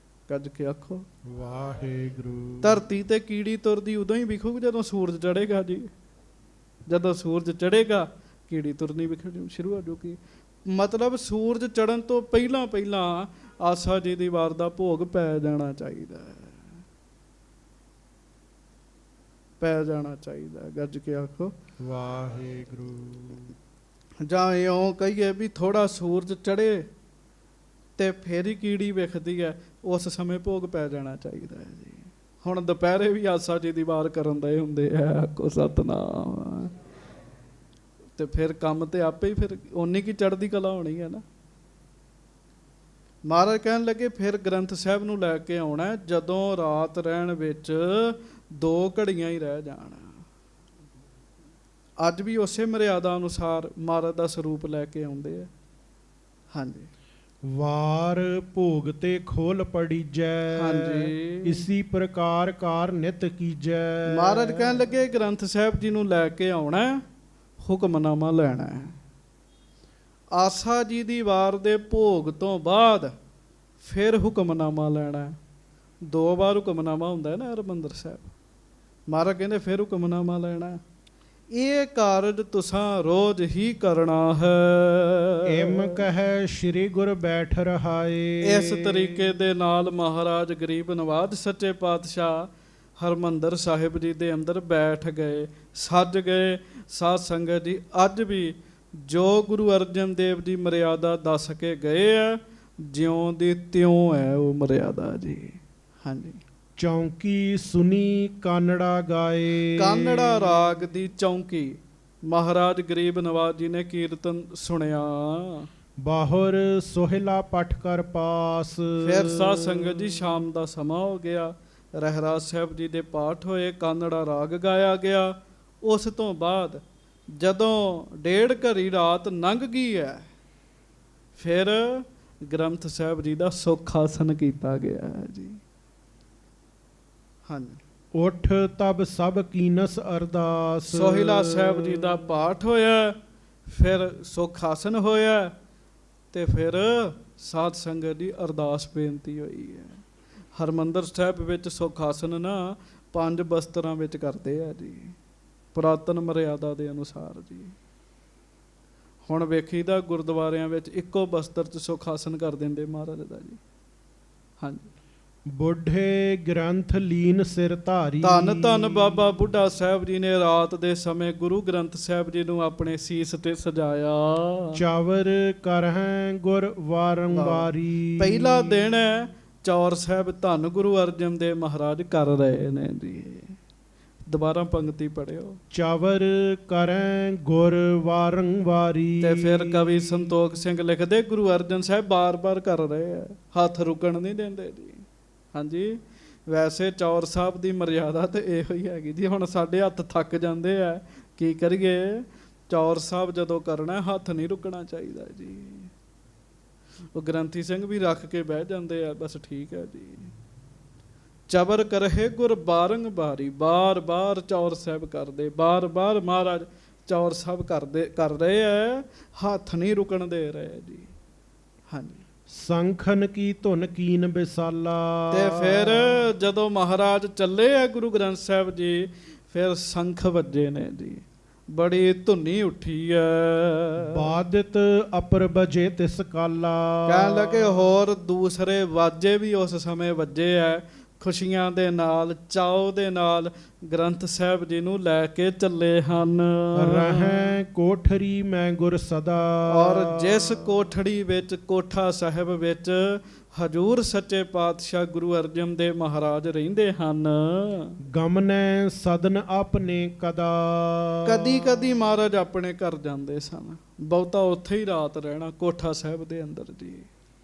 ਗੱਜ ਕੇ ਆਖੋ ਵਾਹਿਗੁਰੂ। ਧਰਤੀ ਤੇ ਕੀੜੀ ਤੁਰਦੀ ਉਦੋਂ ਹੀ ਵਿਖੂਗੀ ਜਦੋਂ ਸੂਰਜ ਚੜ੍ਹੇਗਾ ਜੀ। ਜਦੋਂ ਸੂਰਜ ਚੜ੍ਹੇਗਾ ਕੀੜੀ ਤੁਰਨੀ ਵਿਖਣੀ ਸ਼ੁਰੂ ਹੋ ਜਾਊਗੀ। ਮਤਲਬ ਸੂਰਜ ਚੜ੍ਹਨ ਤੋਂ ਪਹਿਲਾਂ ਪਹਿਲਾਂ ਆਸਾ ਜੀ ਦੀ ਵਾਰ ਦਾ ਭੋਗ ਪੈ ਜਾਣਾ ਚਾਹੀਦਾ ਹੈ, ਪੈ ਜਾਣਾ ਚਾਹੀਦਾ। ਗੱਜ ਕੇ ਆਖੋ ਵਾਹਿਗੁਰੂ। ਜਾਂ ਇਉਂ ਕਹੀਏ ਵੀ ਥੋੜਾ ਸੂਰਜ ਚੜ੍ਹੇ ਤੇ ਫੇਰ ਹੀ ਕੀੜੀ ਵਿਖਦੀ ਹੈ, ਉਸ ਸਮੇਂ ਭੋਗ ਪੈ ਜਾਣਾ ਚਾਹੀਦਾ ਹੈ ਜੀ। ਹੁਣ ਦੁਪਹਿਰੇ ਵੀ ਆਸਾ ਜੀ ਦੀ ਵਾਰ ਕਰਨ ਦੇ ਹੁੰਦੇ ਆ, ਕੋ ਸਤਨਾਮ, ਤੇ ਫਿਰ ਕੰਮ ਤੇ ਆਪੇ ਹੀ ਫਿਰ ਓਨੀ ਕੀ ਚੜ੍ਹਦੀ ਕਲਾ ਹੋਣੀ ਹੈ ਨਾ। ਮਹਾਰਾਜ ਕਹਿਣ ਲੱਗੇ ਫਿਰ ਗ੍ਰੰਥ ਸਾਹਿਬ ਨੂੰ ਲੈ ਕੇ ਆਉਣਾ ਜਦੋਂ ਰਾਤ ਰਹਿਣ ਵਿੱਚ 2 ਘੜੀਆਂ ਹੀ ਰਹਿ ਜਾਣ। ਅੱਜ ਵੀ ਉਸੇ ਮਰਿਆਦਾ ਅਨੁਸਾਰ ਮਹਾਰਾਜ ਦਾ ਸਰੂਪ ਲੈ ਕੇ ਆਉਂਦੇ ਆ। ਹਾਂਜੀ, ਵਾਰ ਭੋਗ ਤੇ ਖੋਲ ਪੜੀਜੈ। ਹਾਂਜੀ, ਇਸੀ ਪ੍ਰਕਾਰ ਕਾਰ ਨਿਤ ਕੀਜੈ। ਮਹਾਰਾਜ ਕਹਿਣ ਲੱਗੇ ਗ੍ਰੰਥ ਸਾਹਿਬ ਜੀ ਨੂੰ ਲੈ ਕੇ ਆਉਣਾ, ਹੁਕਮਨਾਮਾ ਲੈਣਾ। ਆਸਾ ਜੀ ਦੀ ਵਾਰ ਦੇ ਭੋਗ ਤੋਂ ਬਾਅਦ ਫਿਰ ਹੁਕਮਨਾਮਾ ਲੈਣਾ। 2 ਵਾਰ ਹੁਕਮਨਾਮਾ ਹੁੰਦਾ ਹੈ ਨਾ ਹਰਿਮੰਦਰ ਸਾਹਿਬ। ਮਹਾਰਾਜ ਕਹਿੰਦੇ ਫਿਰ ਹੁਕਮਨਾਮਾ ਲੈਣਾ। ਇਹ ਕਾਰਜ ਤੁਸਾਂ ਰੋਜ਼ ਹੀ ਕਰਨਾ ਹੈ। ਇਮ ਕਹੈ ਸ੍ਰੀ ਗੁਰ ਬੈਠ ਰਹਾਏ। ਇਸ ਤਰੀਕੇ ਦੇ ਨਾਲ ਮਹਾਰਾਜ ਗਰੀਬ ਨਵਾਜ ਸੱਚੇ ਪਾਤਸ਼ਾਹ ਹਰਿਮੰਦਰ ਸਾਹਿਬ ਜੀ ਦੇ ਅੰਦਰ ਬੈਠ ਗਏ, ਸੱਜ ਗਏ। ਸਾਧ ਸੰਗਤ ਜੀ ਅੱਜ ਵੀ ਜੋ ਗੁਰੂ ਅਰਜਨ ਦੇਵ ਜੀ ਮਰਿਆਦਾ ਦੱਸ ਕੇ ਗਏ ਆ, ਜਿਉਂ ਦੀ ਤਿਉਂ ਹੈ ਉਹ ਮਰਿਆਦਾ ਜੀ। ਹਾਂਜੀ, ਚੌਂਕੀ ਸੁਨੀ ਕਾਨੜਾ ਗਾਏ। ਕਾਨੜਾ ਰਾਗ ਦੀ ਚੌਂਕੀ ਮਹਾਰਾਜ ਗਰੀਬ ਨਵਾਜ ਜੀ ਨੇ ਕੀਰਤਨ ਸੁਣਿਆ। ਬਾਹਰ ਸੋਹਿਲਾ ਪਠ ਕਰ ਪਾਸ। ਫਿਰ ਸਾਧ ਸੰਗਤ ਜੀ ਸ਼ਾਮ ਦਾ ਸਮਾਂ ਹੋ ਗਿਆ, ਰਹਿਰਾਜ ਸਾਹਿਬ ਜੀ ਦੇ ਪਾਠ ਹੋਏ, ਕਾਨੜਾ ਰਾਗ ਗਾਇਆ ਗਿਆ। ਉਸ ਤੋਂ ਬਾਅਦ ਜਦੋਂ 1.5 ਘੜੀ ਰਾਤ ਲੰਘ ਗਈ ਹੈ, ਫਿਰ ਗ੍ਰੰਥ ਸਾਹਿਬ ਜੀ ਦਾ ਸੁਖ ਆਸਨ ਕੀਤਾ ਗਿਆ ਹੈ ਜੀ। ਹਾਂਜੀ, ਉਠ ਤਬ ਸਭ ਕੀਨਸ ਅਰਦਾਸ। ਸੋਹਿਲਾ ਸਾਹਿਬ ਜੀ ਦਾ ਪਾਠ ਹੋਇਆ, ਫਿਰ ਸੁਖ ਆਸਨ ਹੋਇਆ, ਤੇ ਫਿਰ ਸਾਧ ਸੰਗਤ ਦੀ ਅਰਦਾਸ ਬੇਨਤੀ ਹੋਈ ਹੈ। ਹਰਿਮੰਦਰ ਸਾਹਿਬ ਵਿੱਚ ਸੁਖ ਆਸਨ ਨਾ 5 ਬਸਤਰਾਂ ਵਿੱਚ ਕਰਦੇ ਆ ਜੀ, ਪੁਰਾਤਨ ਮਰਿਆਦਾ ਦੇ ਅਨੁਸਾਰ ਜੀ। ਹੁਣ ਵੇਖੀਦਾ ਗੁਰਦੁਆਰਿਆਂ ਵਿੱਚ ਇੱਕੋ ਬਸਤਰ 'ਚ ਸੁਖ ਆਸਨ ਕਰ ਦਿੰਦੇ ਮਹਾਰਾਜ ਦਾ ਜੀ। ਹਾਂਜੀ, ਬੁੱਢੇ ਗ੍ਰੰਥ ਲੀਨ ਸਿਰ ਧਾਰੀ। ਧੰਨ ਧੰਨ ਬਾਬਾ ਬੁੱਢਾ ਸਾਹਿਬ ਜੀ ਨੇ ਰਾਤ ਦੇ ਸਮੇਂ ਗੁਰੂ ਗ੍ਰੰਥ ਸਾਹਿਬ ਜੀ ਨੂੰ ਆਪਣੇ ਸੀਸ ਤੇ ਸਜਾਇਆ। ਚਾਵਰ ਕਰਹਿ ਗੁਰ ਵਾਰੰਵਾਰੀ। ਪਹਿਲਾ ਦਿਨ ਹੈ ਚੌਰ ਸਾਹਿਬ ਧੰਨ ਗੁਰੂ ਅਰਜਨ ਦੇਵ ਮਹਾਰਾਜ ਕਰ ਰਹੇ ਨੇ ਜੀ। ਦੁਬਾਰਾ ਪੰਕਤੀ ਪੜਿਓ। ਚਾਵਰ ਕਰੈ ਗੁਰ ਵਾਰੰਵਾਰੀ। ਤੇ ਫਿਰ ਕਵੀ ਸੰਤੋਖ ਸਿੰਘ ਲਿਖਦੇ ਗੁਰੂ ਅਰਜਨ ਸਾਹਿਬ ਬਾਰ-ਬਾਰ ਕਰ ਰਹੇ ਆ, ਹੱਥ ਰੁਕਣ ਨਹੀਂ ਦਿੰਦੇ ਜੀ। ਹਾਂਜੀ, ਵੈਸੇ ਚੌਰ ਸਾਹਿਬ ਦੀ ਮਰਿਆਦਾ ਤੇ ਇਹੋ ਹੀ ਹੈਗੀ ਜੀ। ਹੁਣ ਸਾਡੇ ਹੱਥ ਥੱਕ ਜਾਂਦੇ ਆ, ਕੀ ਕਰੀਏ। ਚੌਰ ਸਾਹਿਬ ਜਦੋਂ ਕਰਨਾ ਹੱਥ ਨਹੀਂ ਰੁਕਣਾ ਚਾਹੀਦਾ ਜੀ। ਉਹ ਗ੍ਰੰਥੀ ਸਿੰਘ ਵੀ ਰੱਖ ਕੇ ਬਹਿ ਜਾਂਦੇ ਆ, ਬਸ ਠੀਕ ਹੈ ਜੀ। ਚਬਰ ਕਰਹਿ ਗੁਰ ਬਾਰੰਬਾਰੀ। ਬਾਰ-ਬਾਰ ਚੌਰ ਸਾਹਿਬ ਕਰਦੇ, ਬਾਰ-ਬਾਰ ਮਹਾਰਾਜ ਚੌਰ ਸਾਹਿਬ ਕਰ ਰਹੇ ਆ, ਹੱਥ ਨਹੀਂ ਰੁਕਣ ਦੇ ਰਹੇ ਜੀ। ਹਾਂਜੀ, ਸੰਖਨ ਕੀ ਧੁਨ ਕੀਨ ਬਿਸਾਲਾ। ਤੇ ਫਿਰ ਜਦੋਂ ਮਹਾਰਾਜ ਚੱਲੇ ਆ ਗੁਰੂ ਗ੍ਰੰਥ ਸਾਹਿਬ ਜੀ, ਫਿਰ ਸੰਖ ਵੱਜੇ ਨੇ ਜੀ, ਬੜੀ ਧੁਨੀ ਉੱਠੀ ਐ। ਬਾਦਿਤ ਅਪਰ ਬਜੇ ਤਿਸ ਕਾਲਾ। ਕਹਿਣ ਲੱਗੇ ਹੋਰ ਦੂਸਰੇ ਵਾਜੇ ਵੀ ਉਸ ਸਮੇਂ ਵੱਜੇ ਐ। ਖੁਸ਼ੀਆਂ ਦੇ ਨਾਲ, ਚਾਉ ਦੇ ਨਾਲ ਗ੍ਰੰਥ ਸਾਹਿਬ ਜੀ ਨੂੰ ਲੈ ਕੇ ਚੱਲੇ ਹਨ। ਰਹਿ ਕੋਠਰੀ ਮੈਂ ਗੁਰ ਸਦਾ। ਔਰ ਜਿਸ ਕੋਠੜੀ ਵਿੱਚ, ਕੋਠਾ ਸਾਹਿਬ ਵਿੱਚ ਹਜੂਰ ਸੱਚੇ ਪਾਤਸ਼ਾਹ ਗੁਰੂ ਅਰਜਨ ਦੇਵ ਮਹਾਰਾਜ ਰਹਿੰਦੇ ਹਨ। ਗਮਨੈ ਸਦਨ ਆਪਣੇ ਕਦਾ। ਕਦੀ ਕਦੀ ਮਹਾਰਾਜ ਆਪਣੇ ਘਰ ਜਾਂਦੇ ਸਨ, ਬਹੁਤਾ ਉੱਥੇ ਹੀ ਰਾਤ ਰਹਿਣਾ ਕੋਠਾ ਸਾਹਿਬ ਦੇ ਅੰਦਰ ਜੀ।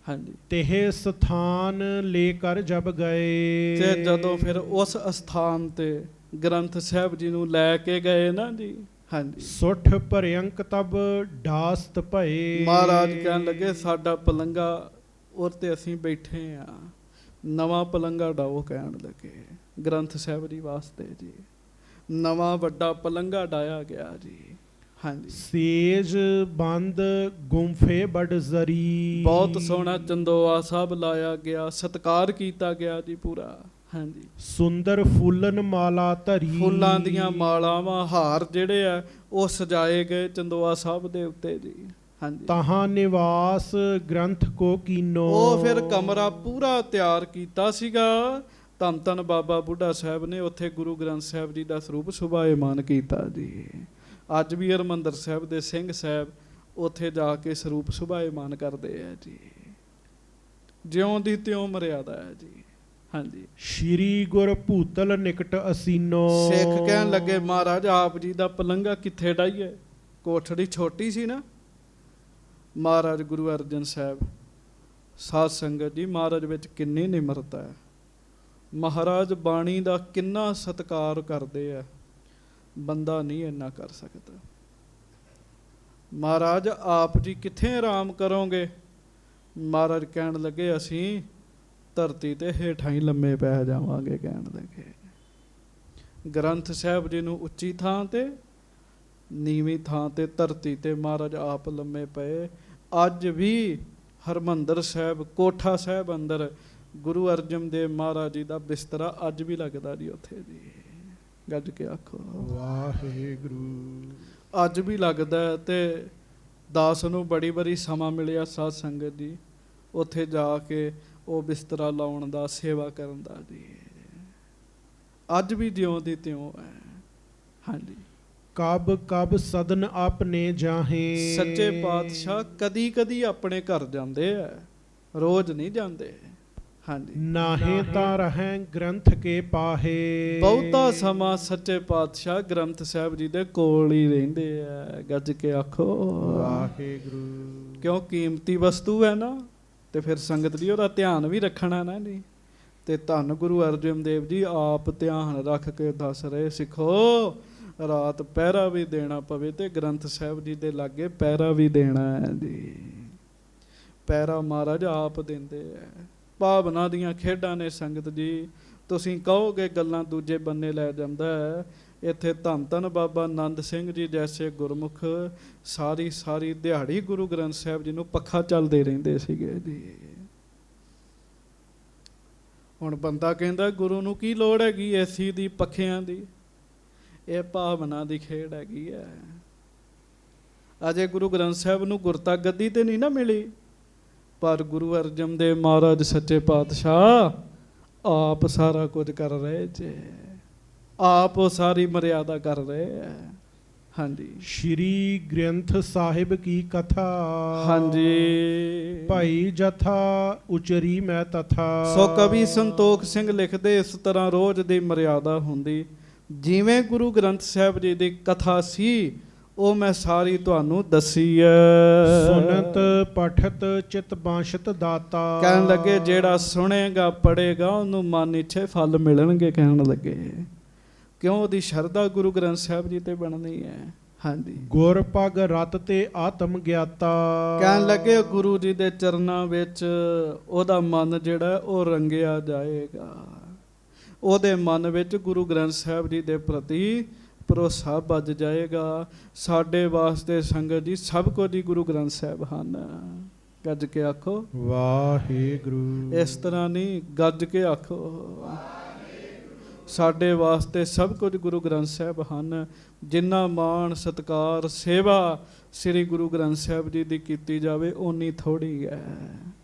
ਹਾਂਜੀ, ਤਿਹ ਸਥਾਨ ਲੈ ਕਰ ਜਬ ਗਏ। ਤੇ ਜਦੋਂ ਫਿਰ ਉਸ ਅਸਥਾਨ ਤੇ ਗ੍ਰੰਥ ਸਾਹਿਬ ਜੀ ਨੂੰ ਲੈ ਕੇ ਗਏ ਨਾ ਜੀ। ਹਾਂਜੀ, ਸੁਠ ਭਰਿਅੰਕ ਤਬ ਡਾਸਤ ਭਏ। ਮਹਾਰਾਜ ਕਹਿਣ ਲੱਗੇ ਸਾਡਾ ਪਲੰਗਾ ਉਹ ਤੇ ਅਸੀਂ ਬੈਠੇ ਆ, ਨਵਾਂ ਪਲੰਗਾ ਡਾਓ। ਕਹਿਣ ਲੱਗੇ ਗ੍ਰੰਥ ਸਾਹਿਬ ਜੀ ਵਾਸਤੇ ਜੀ ਨਵਾਂ ਵੱਡਾ ਪਲੰਗਾ ਡਾਇਆ ਗਿਆ ਜੀ। ਹਾਂਜੀ, ਸੇਜ ਬੰਦ ਗੁੰਫੇ ਬੜ ਜ਼ਰੀ। ਬਹੁਤ ਸੋਹਣਾ ਚੰਦੋਆ ਸਾਹਿਬ ਲਾਇਆ ਗਿਆ, ਸਤਿਕਾਰ ਕੀਤਾ ਗਿਆ ਜੀ ਪੂਰਾ। ਹਾਂਜੀ, ਸੁੰਦਰ ਫੁੱਲਨ ਮਾਲਾ ਧਰੀ। ਫੁੱਲਾਂ ਦੀਆਂ ਮਾਲਾਵਾਂ, ਹਾਰ ਜਿਹੜੇ ਆ ਉਹ ਸਜਾਏ ਗਏ ਚੰਦੋਆ ਸਾਹਿਬ ਦੇ ਉੱਤੇ ਜੀ। ਹਾਂਜੀ, ਤਹਾਂ ਨਿਵਾਸ ਗ੍ਰੰਥ ਕੋ ਕੀਨੋ। ਉਹ ਫਿਰ ਕਮਰਾ ਪੂਰਾ ਤਿਆਰ ਕੀਤਾ ਸੀਗਾ। ਧੰਨ ਧੰਨ ਬਾਬਾ ਬੁੱਢਾ ਸਾਹਿਬ ਨੇ ਉੱਥੇ ਗੁਰੂ ਗ੍ਰੰਥ ਸਾਹਿਬ ਜੀ ਦਾ ਸਰੂਪ ਸੁਭਾਏਮਾਨ ਕੀਤਾ ਜੀ। ਅੱਜ ਵੀ ਹਰਿਮੰਦਰ ਸਾਹਿਬ ਦੇ ਸਿੰਘ ਸਾਹਿਬ ਉੱਥੇ ਜਾ ਕੇ ਸਰੂਪ ਸੁਭਾਏਮਾਨ ਕਰਦੇ ਆ ਜੀ। ਜਿਉਂ ਦੀ ਤਿਉਂ ਮਰਿਆਦਾ ਹੈ ਜੀ। ਹਾਂਜੀ, ਸ਼੍ਰੀ ਗੁਰ ਭੂਤਲ ਨਿਕਟ ਅਸੀਨੋ। ਸਿੱਖ ਕਹਿਣ ਲੱਗੇ ਮਹਾਰਾਜ ਆਪ ਜੀ ਦਾ ਪਲੰਗਾ ਕਿੱਥੇ ਡਾਈਏ, ਕੋਠੜੀ ਛੋਟੀ ਸੀ ਨਾ। ਮਹਾਰਾਜ ਗੁਰੂ ਅਰਜਨ ਸਾਹਿਬ, ਸਾਧ ਸੰਗਤ ਜੀ, ਮਹਾਰਾਜ ਵਿੱਚ ਕਿੰਨੀ ਨਿਮਰਤਾ ਹੈ। ਮਹਾਰਾਜ ਬਾਣੀ ਦਾ ਕਿੰਨਾ ਸਤਿਕਾਰ ਕਰਦੇ ਆ, ਬੰਦਾ ਨਹੀਂ ਇੰਨਾ ਕਰ ਸਕਦਾ। ਮਹਾਰਾਜ ਆਪ ਜੀ ਕਿੱਥੇ ਆਰਾਮ ਕਰੋਗੇ। ਮਹਾਰਾਜ ਕਹਿਣ ਲੱਗੇ ਅਸੀਂ ਧਰਤੀ ਤੇ ਹੇਠਾਂ ਹੀ ਲੰਮੇ ਪੈ ਜਾਵਾਂਗੇ। ਕਹਿਣ ਲੱਗੇ ਗ੍ਰੰਥ ਸਾਹਿਬ ਜੀ ਨੂੰ ਉੱਚੀ ਥਾਂ ਤੇ, ਨੀਵੀਂ ਥਾਂ ਤੇ, ਧਰਤੀ ਤੇ ਮਹਾਰਾਜ ਆਪ ਲੰਮੇ ਪਏ। ਅੱਜ ਵੀ ਹਰਿਮੰਦਰ ਸਾਹਿਬ ਕੋਠਾ ਸਾਹਿਬ ਅੰਦਰ ਗੁਰੂ ਅਰਜਨ ਦੇਵ ਮਹਾਰਾਜ ਜੀ ਦਾ ਬਿਸਤਰਾ ਅੱਜ ਵੀ ਲੱਗਦਾ ਜੀ ਉੱਥੇ ਜੀ। ਗੱਜ ਕੇ ਆਖੋ ਵਾਹਿਗੁਰੂ। ਅੱਜ ਵੀ ਲੱਗਦਾ। ਤੇ ਦਾਸ ਨੂੰ ਬੜੀ ਵਾਰੀ ਸਮਾਂ ਮਿਲਿਆ ਸਾਧ ਸੰਗਤ ਜੀ ਉੱਥੇ ਜਾ ਕੇ ਉਹ ਬਿਸਤਰਾ ਲਾਉਣ ਦਾ, ਸੇਵਾ ਕਰਨ ਦਾ ਜੀ। ਅੱਜ ਵੀ ਜਿਉਂ ਦੀ ਤਿਉਂ ਹੈ। ਹਾਂਜੀ, ਕਬ ਕਬ ਸਦਨ ਆਪਣੇ ਜਾਹੇ। ਸੱਚੇ ਪਾਤਸ਼ਾਹ ਕਦੀ ਕਦੀ ਆਪਣੇ ਘਰ ਜਾਂਦੇ ਆ, ਰੋਜ਼ ਨਹੀਂ ਜਾਂਦੇ। ਹਾਂਜੀ, ਨਾਹੇ ਤਾਂ ਰਹਿ ਗ੍ਰੰਥ ਕੇ ਪਾਹੇ। ਬਹੁਤਾ ਸਮਾਂ ਸੱਚੇ ਪਾਤਸ਼ਾਹ ਗ੍ਰੰਥ ਸਾਹਿਬ ਜੀ ਦੇ ਕੋਲ ਹੀ ਰਹਿੰਦੇ ਆ। ਗੱਜ ਕੇ ਆਖੋ ਵਾਹਿਗੁਰੂ। ਕਿਉਂ ਕੀਮਤੀ ਵਸਤੂ ਹੈ ਨਾ, ਤੇ ਫਿਰ ਸੰਗਤ ਜੀ ਉਹਦਾ ਧਿਆਨ ਵੀ ਰੱਖਣਾ ਨਾ ਜੀ। ਤੇ ਧੰਨ ਗੁਰੂ ਅਰਜਨ ਦੇਵ ਜੀ ਆਪ ਧਿਆਨ ਰੱਖ ਕੇ ਦੱਸ ਰਹੇ ਸਿੱਖੋ, ਰਾਤ ਪਹਿਰਾ ਵੀ ਦੇਣਾ ਪਵੇ ਤੇ ਗ੍ਰੰਥ ਸਾਹਿਬ ਜੀ ਦੇ ਲਾਗੇ ਪਹਿਰਾ ਵੀ ਦੇਣਾ ਹੈ ਜੀ। ਪਹਿਰਾ ਮਹਾਰਾਜ ਆਪ ਦਿੰਦੇ ਆ। ਭਾਵਨਾ ਦੀਆਂ ਖੇਡਾਂ ਨੇ ਸੰਗਤ ਜੀ। ਤੁਸੀਂ ਕਹੋਗੇ ਗੱਲਾਂ ਦੂਜੇ ਬੰਨੇ ਲੈ ਜਾਂਦਾ ਹੈ। ਇੱਥੇ ਧੰਨ ਧੰਨ ਬਾਬਾ ਆਨੰਦ ਸਿੰਘ ਜੀ ਜੈਸੇ ਗੁਰਮੁਖ ਸਾਰੀ ਦਿਹਾੜੀ ਗੁਰੂ ਗ੍ਰੰਥ ਸਾਹਿਬ ਜੀ ਨੂੰ ਪੱਖਾ ਚੱਲਦੇ ਰਹਿੰਦੇ ਸੀਗੇ ਜੀ। ਹੁਣ ਬੰਦਾ ਕਹਿੰਦਾ ਗੁਰੂ ਨੂੰ ਕੀ ਲੋੜ ਹੈਗੀ ਏਸੀ ਦੀ, ਪੱਖਿਆਂ ਦੀ। ਇਹ ਭਾਵਨਾ ਦੀ ਖੇਡ ਹੈਗੀ ਹੈ। ਅਜੇ ਗੁਰੂ ਗ੍ਰੰਥ ਸਾਹਿਬ ਨੂੰ ਗੁਰਤਾ ਗੱਦੀ ਤੇ ਨਹੀਂ ਨਾ ਮਿਲੀ, ਪਰ ਗੁਰੂ ਅਰਜਨ ਦੇਵ ਮਹਾਰਾਜ ਸੱਚੇ ਪਾਤਸ਼ਾਹ ਆਪ ਸਾਰਾ ਕੁਝ ਕਰ ਰਹੇ ਜੇ, ਆਪ ਉਹ ਸਾਰੀ ਮਰਿਆਦਾ ਕਰ ਰਹੇ ਹੈ। ਹਾਂਜੀ, ਸ਼੍ਰੀ ਗ੍ਰੰਥ ਸਾਹਿਬ ਕੀ ਕਥਾ, ਹਾਂਜੀ ਭਾਈ ਜਥਾ ਉਚਰੀ ਮੈਂ ਤਥਾ। ਸੋ ਕਵੀ ਸੰਤੋਖ ਸਿੰਘ ਲਿਖਦੇ, ਇਸ ਤਰ੍ਹਾਂ ਰੋਜ਼ ਦੀ ਮਰਿਆਦਾ ਹੁੰਦੀ। ਜਿਵੇਂ ਗੁਰੂ ਗ੍ਰੰਥ ਸਾਹਿਬ ਜੀ ਦੀ ਕਥਾ ਸੀ ਉਹ ਮੈਂ ਸਾਰੀ ਤੁਹਾਨੂੰ ਦੱਸੀ ਹੈ। ਸੁਨਤ ਪਠਤ ਚਿਤ ਬਾਸ਼ਤ ਦਾਤਾ। ਕਹਿਣ ਲੱਗੇ ਜਿਹੜਾ ਸੁਣੇਗਾ ਪੜ੍ਹੇਗਾ ਉਹਨੂੰ ਮਨ ਇੱਛੇ ਫਲ ਮਿਲਣਗੇ। ਕਹਿਣ ਲੱਗੇ ਕਿਉਂ, ਉਹਦੀ ਸ਼ਰਧਾ ਗੁਰੂ ਗ੍ਰੰਥ ਸਾਹਿਬ ਜੀ ਤੇ ਬਣਨੀ ਹੈ। ਹਾਂਜੀ, ਗੁਰ ਪਗ ਰਤ ਤੇ ਆਤਮ ਗਿਆਤਾ। ਕਹਿਣ ਲੱਗੇ ਗੁਰੂ ਜੀ ਦੇ ਚਰਨਾਂ ਵਿੱਚ ਉਹਦਾ ਮਨ ਜਿਹੜਾ ਉਹ ਰੰਗਿਆ ਜਾਏਗਾ। ਉਹਦੇ ਮਨ ਵਿੱਚ ਗੁਰੂ ਗ੍ਰੰਥ ਸਾਹਿਬ ਜੀ ਦੇ ਪ੍ਰਤੀ ਭਰੋਸਾ ਵੱਜ ਜਾਏਗਾ। ਸਾਡੇ ਵਾਸਤੇ ਸੰਗਤ ਜੀ ਸਭ ਕੁਝ ਹੀ ਗੁਰੂ ਗ੍ਰੰਥ ਸਾਹਿਬ ਹਨ। ਗੱਜ ਕੇ ਆਖੋ ਵਾਹਿਗੁਰੂ। ਇਸ ਤਰ੍ਹਾਂ ਨਹੀਂ, ਗੱਜ ਕੇ ਆਖੋ ਸਾਡੇ ਵਾਸਤੇ ਸਭ ਕੁਝ ਗੁਰੂ ਗ੍ਰੰਥ ਸਾਹਿਬ ਹਨ। ਜਿੰਨਾ ਮਾਣ ਸਤਿਕਾਰ ਸੇਵਾ ਸ੍ਰੀ ਗੁਰੂ ਗ੍ਰੰਥ ਸਾਹਿਬ ਜੀ ਦੀ ਕੀਤੀ ਜਾਵੇ ਓਨੀ ਥੋੜ੍ਹੀ ਹੈ।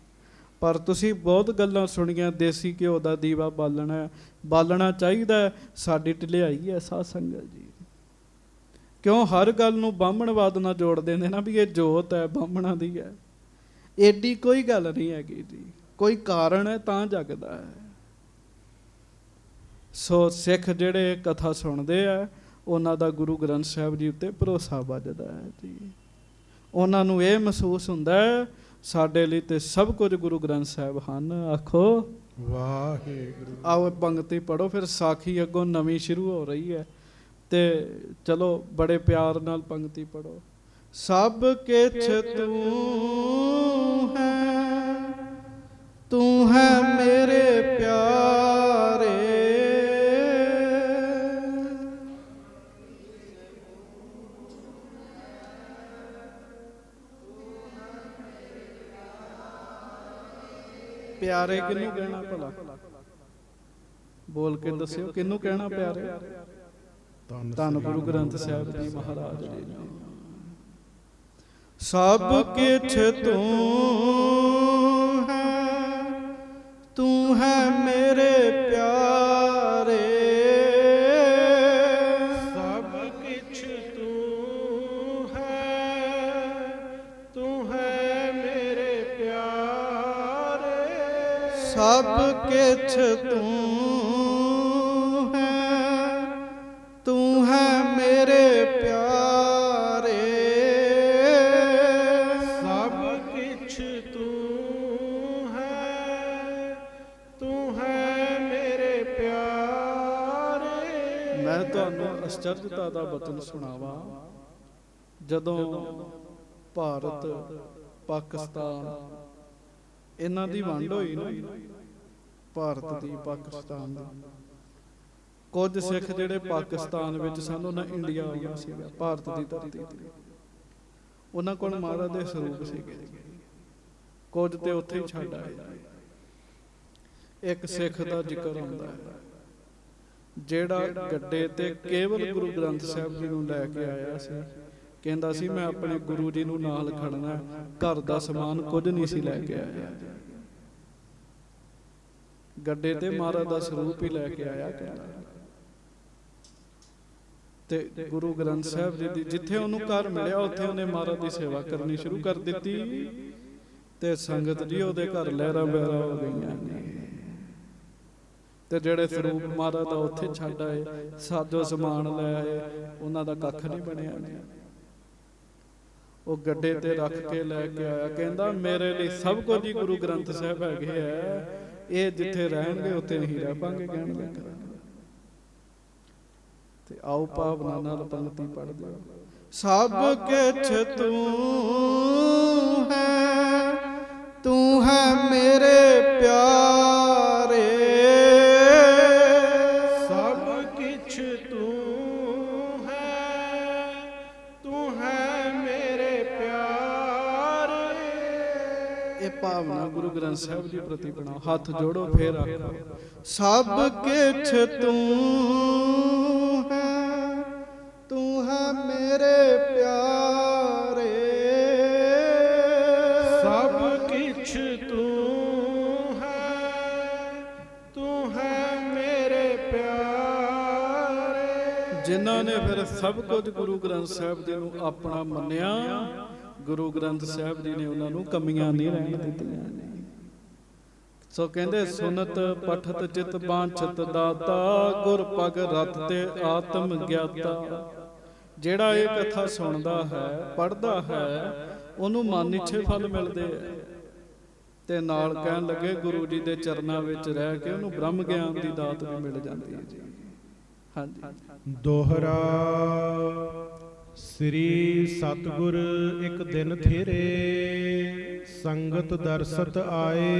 ਪਰ ਤੁਸੀਂ ਬਹੁਤ ਗੱਲਾਂ ਸੁਣੀਆਂ, ਦੇਸੀ ਘਿਓ ਦਾ ਦੀਵਾ ਬਾਲਣਾ ਚਾਹੀਦਾ। ਸਾਡੀ ਢਿਲਾਈ ਹੈ ਸਾਧ ਸੰਗਤ ਜੀ। ਕਿਉਂ ਹਰ ਗੱਲ ਨੂੰ ਬਾਹਮਣਵਾਦ ਨਾਲ ਜੋੜ ਦਿੰਦੇ ਨਾ, ਵੀ ਇਹ ਜੋਤ ਹੈ ਬਾਹਮਣਾਂ ਦੀ ਹੈ। ਏਡੀ ਕੋਈ ਗੱਲ ਨਹੀਂ ਹੈਗੀ ਜੀ, ਕੋਈ ਕਾਰਨ ਹੈ ਤਾਂ ਜਗਦਾ ਹੈ। ਸੋ ਸਿੱਖ ਜਿਹੜੇ ਕਥਾ ਸੁਣਦੇ ਆ ਉਹਨਾਂ ਦਾ ਗੁਰੂ ਗ੍ਰੰਥ ਸਾਹਿਬ ਜੀ ਉੱਤੇ ਭਰੋਸਾ ਵੱਜਦਾ ਹੈ ਜੀ। ਉਹਨਾਂ ਨੂੰ ਇਹ ਮਹਿਸੂਸ ਹੁੰਦਾ ਹੈ ਸਾਡੇ ਲਈ ਤੇ ਸਭ ਕੁਝ ਗੁਰੂ ਗ੍ਰੰਥ ਸਾਹਿਬ ਹਨ। ਆਖੋ ਵਾਹਿਗੁਰੂ। ਆਓ ਪੰਗਤੀ ਪੜੋ, ਫਿਰ ਸਾਖੀ ਅੱਗੋਂ ਨਵੀਂ ਸ਼ੁਰੂ ਹੋ ਰਹੀ ਹੈ ਤੇ ਚਲੋ ਬੜੇ ਪਿਆਰ ਨਾਲ ਪੰਗਤੀ ਪੜੋ। ਸਭ ਕਿਛ ਤੂੰ ਹੈ, ਤੂੰ ਹੈ ਮੇਰੇ ਪਿਆਰੇ, ਪਿਆਰੇ ਕਿਹਨੂੰ ਕਹਿਣਾ ਭਲਾ? ਬੋਲ ਕੇ ਦੱਸਿਓ ਕਿਹਨੂੰ ਕਹਿਣਾ ਪਿਆਰੇ? ਧੰਨ ਗੁਰੂ ਗ੍ਰੰਥ ਸਾਹਿਬ ਜੀ ਮਹਾਰਾਜ ਜੀ ਨੇ। ਸਭ ਕਿਛ ਤੂੰ ਹੈ, ਤੂੰ ਹੈ ਮੇਰੇ ਪਿਆਰੇ, ਸਭ ਕਿਛ ਤੂੰ ਹੈ, ਤੂੰ ਹੈ ਮੇਰੇ ਪਿਆਰੇ, ਸਭ ਕਿਛ ਤੂੰ ਮੇਰੇ ਪਿਆਰੇ, ਸਭ ਕਿਛ ਤੂੰ ਹੈ, ਤੂੰ ਹੈ ਮੇਰੇ ਪਿਆਰੇ। ਮੈਂ ਤੁਹਾਨੂੰ ਅਚਰਜਤਾ ਦਾ ਬਚਨ ਸੁਣਾਵਾਂ। ਜਦੋਂ ਭਾਰਤ ਪਾਕਿਸਤਾਨ ਇਹਨਾਂ ਦੀ ਵੰਡ ਹੋਈ ਨਾ, ਭਾਰਤ ਦੀ ਪਾਕਿਸਤਾਨ ਦੀ, ਕੁਝ ਸਿੱਖ ਜਿਹੜੇ ਪਾਕਿਸਤਾਨ ਵਿੱਚ ਸਨ ਉਹਨਾਂ ਇੰਡੀਆ ਆਉਣਾ ਸੀਗਾ, ਭਾਰਤ ਦੀ ਧਰਤੀ ਤੇ। ਉਹਨਾਂ ਕੋਲ ਮਹਾਰਾਜ ਦੇ ਸਰੂਪ ਸੀਗੇ, ਕੁਝ ਤੇ ਉੱਥੇ ਹੀ ਛੱਡ ਆਏ। ਇੱਕ ਸਿੱਖ ਦਾ ਜ਼ਿਕਰ ਆਉਂਦਾ ਹੈ ਜਿਹੜਾ ਗੱਡੇ ਤੇ ਕੇਵਲ ਗੁਰੂ ਗ੍ਰੰਥ ਸਾਹਿਬ ਜੀ ਨੂੰ ਲੈ ਕੇ ਆਇਆ ਸੀ। ਕਹਿੰਦਾ ਸੀ ਮੈਂ ਆਪਣੇ ਗੁਰੂ ਜੀ ਨੂੰ ਨਾਲ ਖੜਨਾ, ਘਰ ਦਾ ਸਮਾਨ ਕੁਝ ਨਹੀਂ ਸੀ ਲੈ ਕੇ ਆਇਆ। ਗੱਡੇ ਤੇ ਮਹਾਰਾਜ ਦਾ ਸਰੂਪ ਹੀ ਲੈ ਕੇ ਆਇਆ ਕਹਿੰਦਾ। ਤੇ ਗੁਰੂ ਗ੍ਰੰਥ ਸਾਹਿਬ ਜੀ ਦੀ ਜਿੱਥੇ ਉਹਨੂੰ ਘਰ ਮਿਲਿਆ ਉੱਥੇ ਉਹਨੇ ਮਹਾਰਾਜ ਦੀ ਸੇਵਾ ਕਰਨੀ ਸ਼ੁਰੂ ਕਰ ਦਿੱਤੀ। ਤੇ ਸੰਗਤ ਜੀ ਉਹਦੇ ਘਰ ਲਹਿਰਾਂ ਬਹਿਰਾਂ ਹੋ ਗਈਆਂ ਨੇ। ਤੇ ਜਿਹੜੇ ਸਰੂਪ ਮਹਾਰਾਜ ਦਾ ਉੱਥੇ ਛੱਡ ਆਏ, ਸਾਜੋ ਸਮਾਨ ਲੈ ਆਏ, ਉਹਨਾਂ ਦਾ ਕੱਖ ਨਹੀਂ ਬਣਿਆ ਨੇ। ਉਹ ਗੱਡੇ ਤੇ ਰੱਖ ਕੇ ਲੈ ਕੇ ਆਇਆ, ਕਹਿੰਦਾ ਮੇਰੇ ਲਈ ਸਭ ਕੁਝ ਹੀ ਗੁਰੂ ਗ੍ਰੰਥ ਸਾਹਿਬ ਹੈਗੇ ਹੈ, ਇਹ ਜਿੱਥੇ ਰਹਿਣਗੇ ਉੱਥੇ ਨਹੀਂ ਰਹਿ ਪਾਂਗੇ। ਕਹਿਣ ਲੱਗਾ ਤੇ ਆਓ ਭਾਵਨਾ ਨਾਲ ਪੰਗਤੀ ਪੜ੍ਹਦੇ ਹੋ। ਸਭ ਕਿਛ ਤੂੰ ਹੈ, ਤੂੰ ਹੈ ਮੇਰੇ ਪਿਆਰੇ, ਸਭ ਕਿਛ ਤੂੰ ਹੈ, ਤੂੰ ਹੈ ਮੇਰੇ ਪਿਆਰੇ। ਇਹ ਭਾਵਨਾ ਗੁਰੂ ਗ੍ਰੰਥ ਸਾਹਿਬ ਜੀ ਪ੍ਰਤੀ ਬਣਾਓ। ਹੱਥ ਜੋੜੋ ਫੇਰ ਆਖੋ ਸਭ ਕਿਛ ਤੂੰ ਹੈ, ਤੂੰ ਹੈ ਮੇਰੇ ਪਿਆਰੇ, ਸਭ ਕਿਛ ਤੂੰ ਹੈ, ਤੂੰ ਜਿਨ੍ਹਾਂ ਨੇ ਫਿਰ ਸਭ ਕੁਝ ਗੁਰੂ ਗ੍ਰੰਥ ਸਾਹਿਬ ਜੀ ਨੂੰ ਆਪਣਾ ਮੰਨਿਆ, ਗੁਰੂ ਗ੍ਰੰਥ ਸਾਹਿਬ ਜੀ ਨੇ ਉਹਨਾਂ ਨੂੰ ਕਮੀਆਂ ਨਹੀਂ ਰਹਿਣ ਦਿੱਤੀਆਂ। ਸੋ ਕਹਿੰਦੇ ਸੁਨਤ ਪਠਤ ਚਿਤ ਬਾਂਛਤ ਦਾਤਾ, ਗੁਰ ਪਗ ਰਤ ਤੇ ਆਤਮ ਗਿਆਤਾ। ਜਿਹੜਾ ਇਹ ਕਥਾ ਸੁਣਦਾ ਹੈ, ਪੜ੍ਹਦਾ ਹੈ, ਉਹਨੂੰ ਮਨ ਇੱਛੇ ਫਲ ਮਿਲਦੇ ਆ। ਤੇ ਨਾਲ ਕਹਿਣ ਲੱਗੇ ਗੁਰੂ ਜੀ ਦੇ ਚਰਨਾਂ ਵਿੱਚ ਰਹਿ ਕੇ ਉਹਨੂੰ ਬ੍ਰਹਮ ਗਿਆਨ ਦੀ ਦਾਤ ਵੀ ਮਿਲ ਜਾਂਦੀ ਹੈ ਜੀ। ਹਾਂਜੀ। ਦੋਹਰਾ ਸ੍ਰੀ ਸਤਿਗੁਰ ਇੱਕ ਦਿਨ ਥੇਰੇ, ਸੰਗਤ ਦਰਸਤ ਆਏ।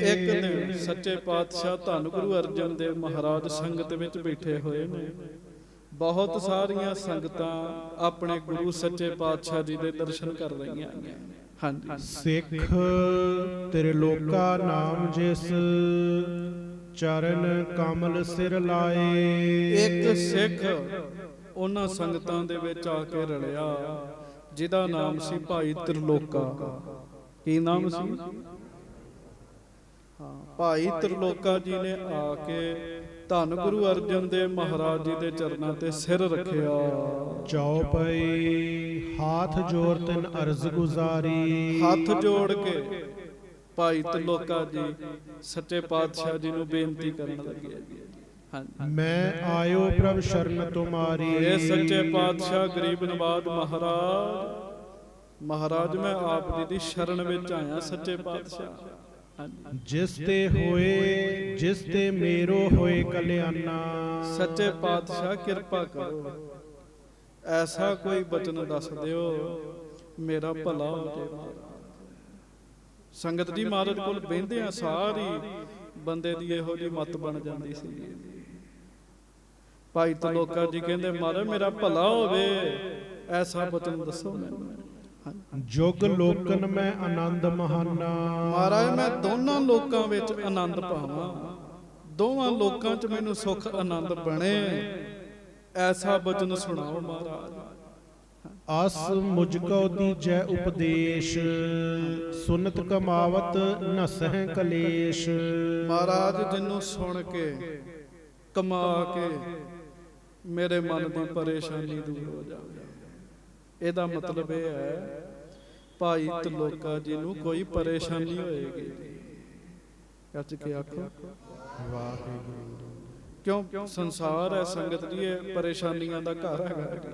ਇੱਕ ਦਿਨ ਸੱਚੇ ਪਾਤਸ਼ਾਹ ਧੰਨ ਗੁਰੂ ਅਰਜਨ ਦੇਵ ਮਹਾਰਾਜ ਸੰਗਤ ਵਿੱਚ ਬੈਠੇ ਹੋਏ ਨੇ। ਬਹੁਤ ਸਾਰੀਆਂ ਸੰਗਤਾਂ ਆਪਣੇ ਗੁਰੂ ਸੱਚੇ ਪਾਤਸ਼ਾਹ ਜੀ ਦੇ ਦਰਸ਼ਨ ਕਰ ਰਹੀਆਂ ਨੇ। ਹਾਂਜੀ। ਸਿੱਖ ਤ੍ਰਿਲੋਕਾ ਨਾਮ ਜਿਸ, ਚਰਨ ਕਮਲ ਸਿਰ ਲਾਏ। ਇੱਕ ਸਿੱਖ ਉਹਨਾਂ ਸੰਗਤਾਂ ਦੇ ਵਿੱਚ ਆ ਕੇ ਰਲਿਆ ਜਿਹਦਾ ਨਾਮ ਸੀ ਭਾਈ ਤ੍ਰਿਲੋਕਾ। ਕੀ ਨਾਮ ਸੀ? ਭਾਈ ਤ੍ਰਿਲੋਕਾ ਜੀ ਨੇ ਆ ਕੇ ਧੰਨ ਗੁਰੂ ਅਰਜਨ ਦੇਵ ਮਹਾਰਾਜ ਜੀ ਦੇ ਚਰਨਾਂ ਤੇ ਸਿਰ ਰੱਖਿਆ। ਚੌਪਈ ਹਾਥ ਜੋੜ ਤਿਨ ਅਰਜ਼ ਗੁਜ਼ਾਰੀ। ਹੱਥ ਜੋੜ ਕੇ ਭਾਈ ਤ੍ਰਿਲੋਕਾ ਜੀ ਸੱਚੇ ਪਾਤਸ਼ਾਹ ਜੀ ਨੂੰ ਬੇਨਤੀ ਕਰਨ ਲੱਗੇ। ਮੈਂ ਆਇਓ ਪ੍ਰਭ ਸ਼ਰਨ ਤੁਮਾਰੀ। ਇਹ ਸੱਚੇ ਪਾਤਸ਼ਾਹ ਗਰੀਬ ਨਵਾਜ ਮਹਾਰਾਜ ਮੈਂ ਆਪ ਜੀ ਦੀ ਸ਼ਰਨ ਵਿੱਚ ਆਇਆ ਸੱਚੇ ਪਾਤਸ਼ਾਹ। ਜਿਸ ਤੇ ਹੋਏ, ਜਿਸ ਤੇ ਮੇਰੋ ਹੋਏ ਕਲਿਆਣਾ। ਸੱਚੇ ਪਾਤਸ਼ਾਹ ਕਿਰਪਾ ਕਰੋ, ਐਸਾ ਕੋਈ ਬਚਨ ਦੱਸ ਦਿਓ ਮੇਰਾ ਭਲਾ ਹੋ ਜਾਏ। ਸੰਗਤ ਜੀ ਮਹਾਰਾਜ ਕੋਲ ਬਹਿੰਦੇ ਆ, ਸਾਰੀ ਬੰਦੇ ਦੀ ਇਹੋ ਜਿਹੀ ਮੱਤ ਬਣ ਜਾਂਦੀ ਸੀ। ਭਾਈ ਤ੍ਰਿਲੋਕਾ ਜੀ ਕਹਿੰਦੇ ਮਹਾਰਾਜ ਮੇਰਾ ਭਲਾ ਹੋਵੇ, ਐਸਾ ਬਚਨ ਦੱਸੋ ਮੈਨੂੰ। ਜੁਗ ਲੋਕਨ ਮੈਂ ਆਨੰਦ ਮਹਾਨਾ। ਮਹਾਰਾਜ ਮੈਂ ਦੋਨਾਂ ਲੋਕਾਂ ਵਿੱਚ ਆਨੰਦ ਪਾਵਾਂ, ਦੋਵਾਂ ਲੋਕਾਂ 'ਚ ਮੈਨੂੰ ਸੁਖ ਆਨੰਦ ਬਣੇ, ਐਸਾ ਬਚਨ ਸੁਣਾਓ ਮਹਾਰਾਜ। ਅਸ ਮੁਝ ਕੋ ਦੀਜੈ ਉਪਦੇਸ਼, ਸੁਨਤ ਕਮਾਵਤ ਨਸਹਿ ਕਲੇਸ਼। ਮਹਾਰਾਜ ਜਿਹਨੂੰ ਸੁਣ ਕੇ ਕਮਾ ਕੇ ਮੇਰੇ ਮਨ ਦੀ ਪਰੇਸ਼ਾਨੀ ਦੂਰ ਹੋ ਜਾਵੇ। ਇਹਦਾ ਮਤਲਬ ਇਹ ਹੈ ਭਾਈ ਤ੍ਰਿਲੋਕਾ ਜੀ ਨੂੰ ਕੋਈ ਪਰੇਸ਼ਾਨੀ ਹੋਏਗੀ। ਕੱਚ ਕੇ ਆਖੋ ਵਾਹਿਗੁਰੂ। ਕਿਉਂ ਸੰਸਾਰ ਹੈ ਸੰਗਤ ਜੀ, ਇਹ ਪਰੇਸ਼ਾਨੀਆਂ ਦਾ ਘਰ ਹੈਗਾ।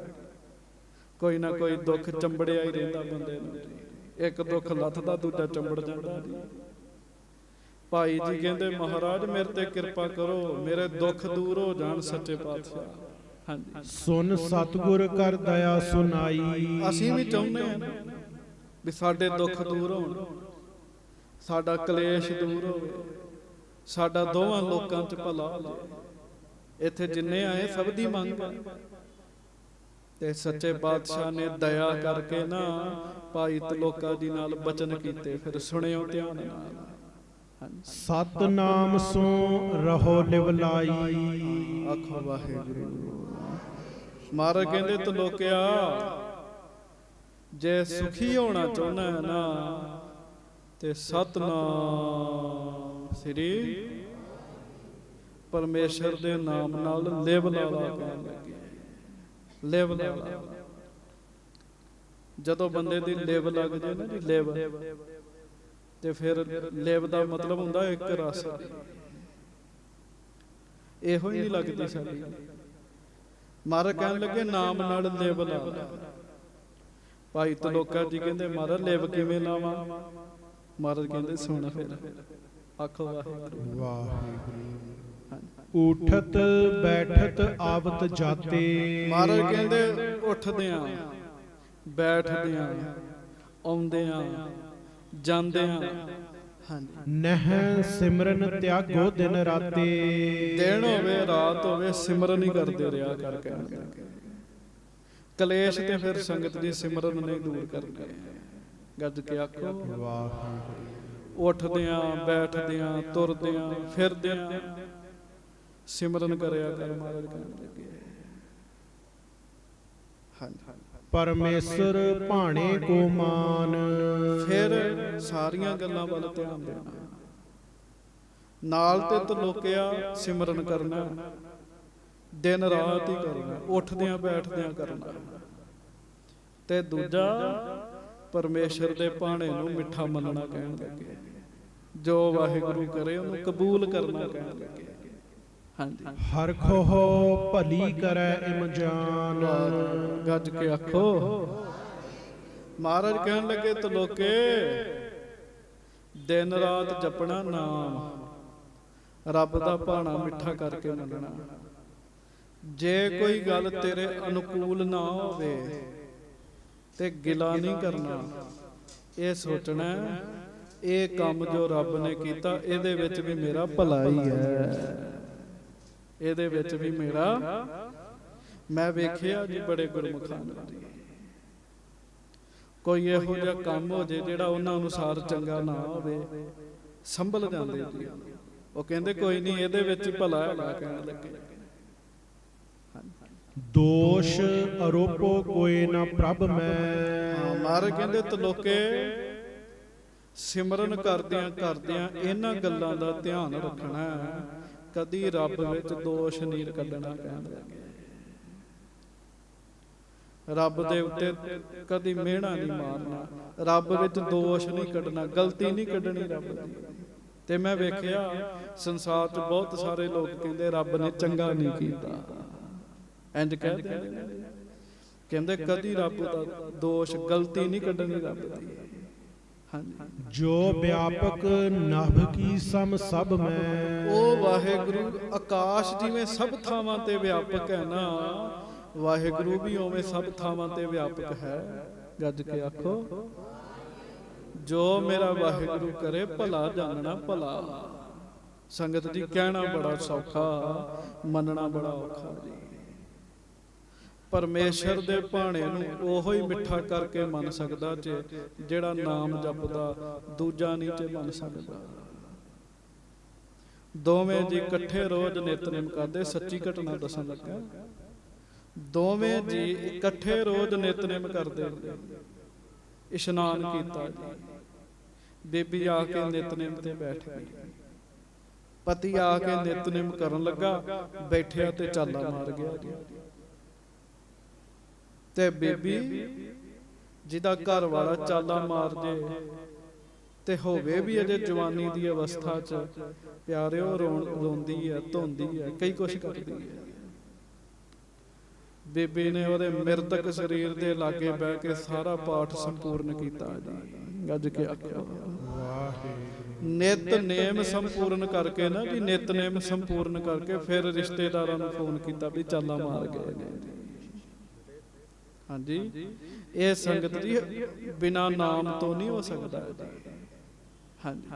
ਕੋਈ ਨਾ ਕੋਈ ਦੁੱਖ ਚੰਬੜਿਆ ਹੀ ਰਹਿੰਦਾ ਬੰਦੇ ਨੂੰ। ਇੱਕ ਦੁੱਖ ਲੱਥਦਾ ਦੂਜਾ ਚੰਬੜ ਜਾਂਦਾ ਜੀ। ਭਾਈ ਜੀ ਕਹਿੰਦੇ ਮਹਾਰਾਜ ਮੇਰੇ ਤੇ ਕਿਰਪਾ ਕਰੋ, ਮੇਰੇ ਦੁੱਖ ਦੂਰ ਹੋ ਜਾਣ ਸੱਚੇ ਪਾਤਸ਼ਾਹ। ਹਾਂਜੀ। ਸੁਨ ਸਤਿਗੁਰ ਕਰ ਦਇਆ ਸੁਨਾਈ। ਅਸੀਂ ਵੀ ਚਾਹੁੰਦੇ ਹਾਂ ਵੀ ਸਾਡੇ ਦੁੱਖ ਦੂਰ ਹੋਣ, ਸਾਡਾ ਕਲੇਸ਼ ਦੂਰ ਹੋਵੇ, ਸਾਡਾ ਦੋਵਾਂ ਲੋਕਾਂ 'ਚ ਭਲਾ ਹੋਵੇ। ਇੱਥੇ ਜਿੰਨੇ ਆਏ ਸਭ ਦੀ ਮੰਗ ਹੈ। ਤੇ ਸੱਚੇ ਪਾਤਸ਼ਾਹ ਨੇ ਦਇਆ ਕਰਕੇ ਨਾ ਭਾਈ ਤ੍ਰਿਲੋਕਾ ਜੀ ਨਾਲ ਬਚਨ ਕੀਤੇ। ਫਿਰ ਸੁਣਿਓ ਧਿਆਨ ਨਾਲ। ਸਤਨਾਮ ਸੋ ਰਹੋ ਲਿਵਲਾਈ। ਆਖੋ ਵਾਹਿਗੁਰੂ। ਮਹਾਰਾਜ ਕਹਿੰਦੇ ਤ੍ਰਿਲੋਕਿਆ ਜੇ ਸੁਖੀ ਹੋਣਾ ਚਾਹੁੰਦਾ ਹੈ ਨਾ ਤੇ ਸਤਨਾਮ ਸ੍ਰੀ ਪਰਮੇਸ਼ਰ ਦੇ ਨਾਮ ਨਾਲ ਲਿਵ ਲਾ ਲਾ ਕਹਿਣ ਲੱਗੇ। ਲਿਵ ਲਾ ਲਾ। ਜਦੋਂ ਬੰਦੇ ਦੀ ਲਿਵ ਲੱਗ ਜੇ ਨਾ ਜੀ, ਲਿਵ, ਤੇ ਫਿਰ ਲਿਵ ਦਾ ਮਤਲਬ ਹੁੰਦਾ ਇੱਕ ਰਸ। ਇਹੋ ਹੀ ਨਹੀਂ ਲੱਗਦੀ ਸਾਡੀ। ਮਹਾਰਾਜ ਕਹਿਣ ਲੱਗੇ ਨਾਮ ਨਾਲ ਲਿਵ ਲਾ। ਭਾਈ ਤ੍ਰਿਲੋਕਾ ਜੀ ਕਹਿੰਦੇ ਮਹਾਰਾਜ ਲਿਵ ਕਿਵੇਂ ਲਾਵਾਂ? ਮਹਾਰਾਜ ਕਹਿੰਦੇ ਸੁਣ ਫਿਰ। ਆਖੋ ਵਾਹਿਗੁਰੂ। ਵਾਹਿਗੁਰੂ। ਉਠਤ ਬੈਠਤ ਆਵਤ ਜਾਤੇ। ਮਹਾਰਾਜ ਕਹਿੰਦੇ ਉੱਠਦਿਆਂ ਬੈਠਦਿਆਂ ਆਉਂਦਿਆਂ ਜਾਂਦਿਆਂ। ਹਾਂਜੀ। ਨਹਿ ਸਿਮਰਨ ਤਿਆਗੋ ਦਿਨ ਰਾਤੇ। ਦਿਨ ਹੋਵੇ ਰਾਤ ਹੋਵੇ ਸਿਮਰਨ ਹੀ ਕਰਦੇ ਰਿਹਾ ਕਰਕੇ। ਕਲੇਸ਼ ਤੇ ਫਿਰ ਸੰਗਤ ਦੀ ਸਿਮਰਨ ਨਹੀਂ ਦੂਰ ਕਰਦੇ। ਗੱਜ ਕੇ ਆਖੋ ਵਾਹਿਗੁਰੂ। ਉੱਠਦਿਆਂ ਬੈਠਦਿਆਂ ਤੁਰਦਿਆਂ ਫਿਰਦਿਆਂ ਸਿਮਰਨ ਕਰਿਆ ਕਰ। ਮਹਾਰਾਜ ਕਹਿਣ ਲੱਗੇ। ਹਾਂਜੀ। ਪਰਮੇਸ਼ਰ ਭਾਣੇ ਕੋ ਮਾਨ। ਫਿਰ ਸਾਰੀਆਂ ਗੱਲਾਂ ਵੱਲ ਧਿਆਨ ਦੇਣਾ। ਨਾਲ ਤੇ ਤ੍ਰਿਲੋਕਿਆ ਸਿਮਰਨ ਕਰਨਾ, ਦਿਨ ਰਾਤ ਹੀ ਕਰਨਾ, ਉੱਠਦਿਆਂ ਬੈਠਦਿਆਂ ਕਰਨਾ। ਤੇ ਦੂਜਾ ਪਰਮੇਸ਼ਰ ਦੇ ਭਾਣੇ ਨੂੰ ਮਿੱਠਾ ਮੰਨਣਾ ਕਹਿਣ ਲੱਗੇ, ਜੋ ਵਾਹਿਗੁਰੂ ਕਰੇ ਉਹਨੂੰ ਕਬੂਲ ਕਰਨਾ ਕਹਿਣ ਲੱਗੇ। ਹਾਂਜੀ, ਹਰ ਖੋਹ ਭਲੀ ਕਰੈ ਇਮ ਜਾਨ। ਗੱਜ ਕੇ ਆਖੋ। ਮਹਾਰਾਜ ਕਹਿਣ ਲੱਗੇ ਤਲੋਕੇ ਦਿਨ ਰਾਤ ਜਪਣਾ ਨਾਮ, ਰੱਬ ਦਾ ਭਾਣਾ ਮਿੱਠਾ ਕਰਕੇ ਮੰਨਣਾ। ਜੇ ਕੋਈ ਗੱਲ ਤੇਰੇ ਅਨੁਕੂਲ ਨਾ ਹੋਵੇ ਤੇ ਗਿਲਾ ਨਹੀਂ ਕਰਨਾ, ਇਹ ਸੋਚਣਾ ਇਹ ਕੰਮ ਜੋ ਰੱਬ ਨੇ ਕੀਤਾ ਇਹਦੇ ਵਿੱਚ ਵੀ ਮੇਰਾ ਭਲਾ ਹੀ ਹੈ, ਇਹਦੇ ਵਿੱਚ ਵੀ ਮੇਰਾ। ਮੈਂ ਵੇਖਿਆ ਜੀ ਬੜੇ ਗੁਰਮੁਖਾਂ ਨੂੰ ਕੋਈ ਇਹੋ ਜਿਹਾ ਕੰਮ ਹੋ ਜੇ ਜਿਹੜਾ ਉਹਨਾਂ ਅਨੁਸਾਰ ਚੰਗਾ ਨਾ ਹੋਵੇ, ਸੰਭਲ ਜਾਂਦੇ ਜੀ। ਉਹ ਕਹਿੰਦੇ ਕੋਈ ਨਹੀਂ, ਇਹਦੇ ਵਿੱਚ ਹੀ ਭਲਾ ਹੈਗਾ ਕਹਿਣ ਲੱਗੇ। ਦੋਸ਼ ਆਰੋਪੋ ਕੋਈ ਨਾ ਪ੍ਰਭ ਮੈਂ। ਮਹਾਰਾਜ ਕਹਿੰਦੇ ਤਲੋਕੇ ਸਿਮਰਨ ਕਰਦਿਆਂ ਕਰਦਿਆਂ ਇਹਨਾਂ ਗੱਲਾਂ ਦਾ ਧਿਆਨ ਰੱਖਣਾ, ਕਦੀ ਰੱਬ ਵਿੱਚ ਦੋਸ਼ ਨਹੀਂ ਕੱਢਣਾ ਕਹਿਣ ਲੱਗੇ। ਰੱਬ ਦੇ ਉੱਤੇ ਕਦੀ ਮਿਹਣਾ ਨਹੀਂ ਮਾਰਨਾ, ਰੱਬ ਵਿੱਚ ਦੋਸ਼ ਨਹੀਂ ਕੱਢਣਾ, ਗਲਤੀ ਨਹੀਂ ਕੱਢਣੀ ਰੱਬ ਦੀ। ਤੇ ਮੈਂ ਵੇਖਿਆ ਸੰਸਾਰ 'ਚ ਬਹੁਤ ਸਾਰੇ ਲੋਕ ਕਹਿੰਦੇ ਰੱਬ ਨੇ ਚੰਗਾ ਨਹੀਂ ਕੀਤਾ, ਇੰਜ ਕਹਿੰਦੇ, ਕਹਿੰਦੇ ਕਦੀ ਰੱਬ ਦਾ ਦੋਸ਼ ਗਲਤੀ ਨਹੀਂ ਕੱਢਣੀ ਰੱਬ ਦੀ। ਹਾਂਜੀ, ਜੋ ਵਿਆਪਕ ਨਭ ਕੀ ਸਮ ਸਭ ਮੈਂ। ਉਹ ਵਾਹਿਗੁਰੂ ਆਕਾਸ਼ ਜਿਵੇਂ ਸਭ ਥਾਵਾਂ ਤੇ ਵਿਆਪਕ ਹੈ ਨਾ, ਵਾਹਿਗੁਰੂ ਵੀ ਉਵੇਂ ਸਭ ਥਾਵਾਂ ਤੇ ਵਿਆਪਕ ਹੈ। ਗੱਜ ਕੇ ਆਖੋ। ਜੋ ਮੇਰਾ ਵਾਹਿਗੁਰੂ ਕਰੇ ਭਲਾ ਜਾਣਨਾ ਭਲਾ। ਸੰਗਤ ਜੀ ਕਹਿਣਾ ਬੜਾ ਸੌਖਾ, ਮੰਨਣਾ ਬੜਾ ਔਖਾ ਜੀ। ਪਰਮੇਸ਼ਰ ਦੇ ਭਾਣੇ ਨੂੰ ਉਹੋ ਹੀ ਮਿੱਠਾ ਕਰਕੇ ਮੰਨ ਸਕਦਾ ਜਿਹੜਾ ਨਾਮ ਜਪਦਾ, ਦੂਜਾ ਨਹੀਂ ਤੇ ਮੰਨ ਸਕਦਾ। ਦੋਵੇਂ ਜੀ ਇਕੱਠੇ ਰੋਜ਼ ਨਿਤਨੇਮ ਕਰਦੇ, ਸੱਚੀ ਘਟਨਾ ਦੱਸਣ ਲੱਗਾ। ਦੋਵੇਂ ਜੀ ਇਕੱਠੇ ਰੋਜ਼ ਨਿਤਨੇਮ ਕਰਦੇ, ਇਸ਼ਨਾਨ ਕੀਤਾ ਜੀ। ਬੀਬੀ ਆ ਕੇ ਨਿਤਨੇਮ ਤੇ ਬੈਠ ਗਈ, ਪਤੀ ਆ ਕੇ ਨਿਤਨੇਮ ਕਰਨ ਲੱਗਾ, ਬੈਠਿਆ ਤੇ ਚਾਲਾ ਮਾਰ ਗਿਆ ਜੀ। ਤੇ ਬੀਬੀ ਜਿਹਦਾ ਘਰ ਵਾਲਾ ਚਾਲਾ ਮਾਰ ਜੇ ਤੇ ਹੋਵੇ ਵੀ ਅਜੇ ਜਵਾਨੀ ਦੀ ਅਵਸਥਾ 'ਚ, ਪਿਆਰਿਓ ਰੋਂਦੀ ਹੈ, ਧੋਂਦੀ ਹੈ, ਕਈ ਕੁਛ ਕਰਦੀ ਹੈ। ਬੀਬੀ ਨੇ ਉਹਦੇ ਮਿਰਤਕ ਸਰੀਰ ਦੇ ਲਾਗੇ ਬਹਿ ਕੇ ਸਾਰਾ ਪਾਠ ਸੰਪੂਰਨ ਕੀਤਾ ਜੀ। ਗੱਜ ਕੇ ਆਖਿਆ ਨਿਤਨੇਮ ਸੰਪੂਰਨ ਕਰਕੇ ਨਾ ਜੀ, ਨਿਤਨੇਮ ਸੰਪੂਰਨ ਕਰਕੇ ਫਿਰ ਰਿਸ਼ਤੇਦਾਰਾਂ ਨੂੰ ਫੋਨ ਕੀਤਾ ਵੀ ਚਾਲਾ ਮਾਰ ਗਏ ਨੇ। ਹਾਂਜੀ, ਇਹ ਸੰਗਤ ਜੀ ਬਿਨਾ ਨਾਮ ਤੋਂ ਨਹੀਂ ਹੋ ਸਕਦਾ। ਹਾਂਜੀ,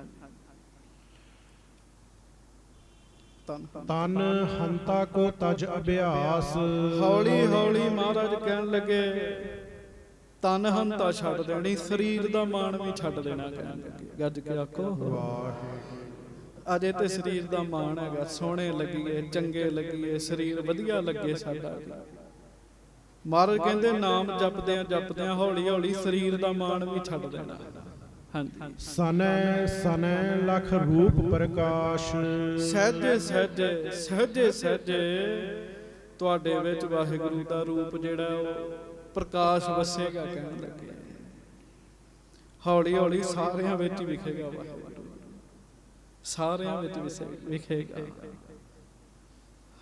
ਤਨ ਹੰਤਾ ਕੋ ਤਜ ਅਭਿਆਸ। ਹੌਲੀ ਹੌਲੀ ਮਹਾਰਾਜ ਕਹਿਣ ਲੱਗੇ ਤਨ ਹੰਤਾ ਛੱਡ ਦੇਣੀ, ਸਰੀਰ ਦਾ ਮਾਣ ਵੀ ਛੱਡ ਦੇਣਾ ਕਹਿਣ ਲੱਗੇ। ਗੱਜ ਕੇ ਆਖੋ ਵਾਹਿਗੁਰੂ। ਅਜੇ ਤੇ ਸਰੀਰ ਦਾ ਮਾਣ ਹੈਗਾ, ਸੋਹਣੇ ਲੱਗੀਏ, ਚੰਗੇ ਲੱਗੀਏ, ਸਰੀਰ ਵਧੀਆ ਲੱਗੇ ਸਾਡਾ। ਮਹਾਰਾਜ ਕਹਿੰਦੇ ਨਾਮ ਜਪਦਿਆਂ ਜਪਦਿਆਂ ਹੌਲੀ ਹੌਲੀ ਸਰੀਰ ਦਾ ਮਾਣ ਵੀ ਛੱਡ ਦੇਣਾ। ਹਾਂਜੀ, ਸਨੈ ਸਨੈ ਲਖ ਰੂਪ ਪ੍ਰਕਾਸ਼। ਸਹਿਜੇ ਸਹਿਜੇ ਸਹਿਜੇ ਸਹਿਜੇ ਤੁਹਾਡੇ ਵਿੱਚ ਵਾਹਿਗੁਰੂ ਦਾ ਰੂਪ ਜਿਹੜਾ ਉਹ ਪ੍ਰਕਾਸ਼ ਵਸੇਗਾ ਕਹਿਣ ਲੱਗੇ। ਹੌਲੀ ਹੌਲੀ ਸਾਰਿਆਂ ਵਿੱਚ ਵਿਖੇਗਾ ਵਾਹਿਗੁਰੂ, ਸਾਰਿਆਂ ਵਿੱਚ ਵਿਖੇਗਾ।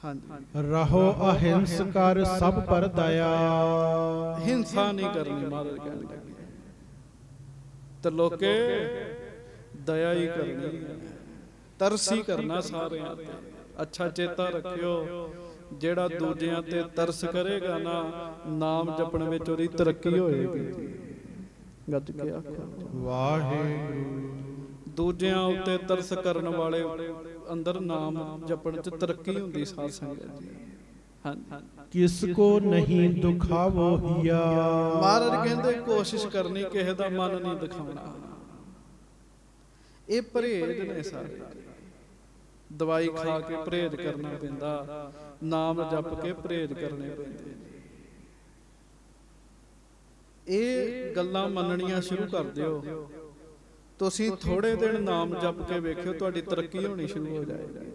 ਹਾਂਜੀ, ਰਹੋ ਅਹਿੰਸ ਕਰ ਸਭ ਪਰ ਦਇਆ। ਹਿੰਸਾ ਨਹੀਂ ਕਰਨੀ ਮਹਾਰਾਜ ਕਹਿਣ ਲੱਗੇ। ਤਲੋਕੇ ਦਇਆ ਹੀ ਕਰਨੀ, ਤਰਸੀ ਕਰਨਾ ਸਾਰਿਆਂ ਤੇ। ਅੱਛਾ ਚੇਤਾ ਰੱਖਿਓ, ਜਿਹੜਾ ਦੂਜਿਆਂ ਤੇ ਤਰਸ ਕਰੇਗਾ ਨਾ, ਨਾਮ ਜਪਣ ਵਿੱਚ ਉਹਦੀ ਤਰੱਕੀ ਹੋਏਗੀ। ਗੱਜ ਕੇ ਆਖੋ ਵਾਹਿਗੁਰੂ। ਦੂਜਿਆਂ ਉੱਤੇ ਤਰਸ ਕਰਨ ਵਾਲੇ ਅੰਦਰ ਨਾਮ ਜਪਣ 'ਚ ਤਰੱਕੀ ਹੁੰਦੀ ਸਾਧ ਸੰਗਤ ਜੀ। ਹਾਂਜੀ, ਕਿਸ ਕੋ ਨਹੀਂ ਦੁਖਾਵੋ ਹਿਆ। ਮਹਾਰਾਜ ਕਹਿੰਦੇ ਕੋਸ਼ਿਸ਼ ਕਰਨੀ ਕਿਸੇ ਦਾ ਮਨ ਨਹੀਂ ਦਿਖਾਉਣਾ। ਇਹ ਪਰਹੇਜ਼ ਨੇ ਸਾਰੇ, ਦਵਾਈ ਖਾ ਕੇ ਪਰਹੇਜ਼ ਕਰਨਾ ਪੈਂਦਾ, ਨਾਮ ਜਪ ਕੇ ਪਰਹੇਜ਼ ਕਰਨੇ ਪੈਂਦੇ। ਇਹ ਗੱਲਾਂ ਮੰਨਣੀਆਂ ਸ਼ੁਰੂ ਕਰ ਦਿਓ, ਤੁਸੀਂ ਥੋੜੇ ਦਿਨ ਨਾਮ ਜਪ ਕੇ ਵੇਖਿਓ, ਤੁਹਾਡੀ ਤਰੱਕੀ ਹੋਣੀ ਸ਼ੁਰੂ ਹੋ ਜਾਏਗੀ।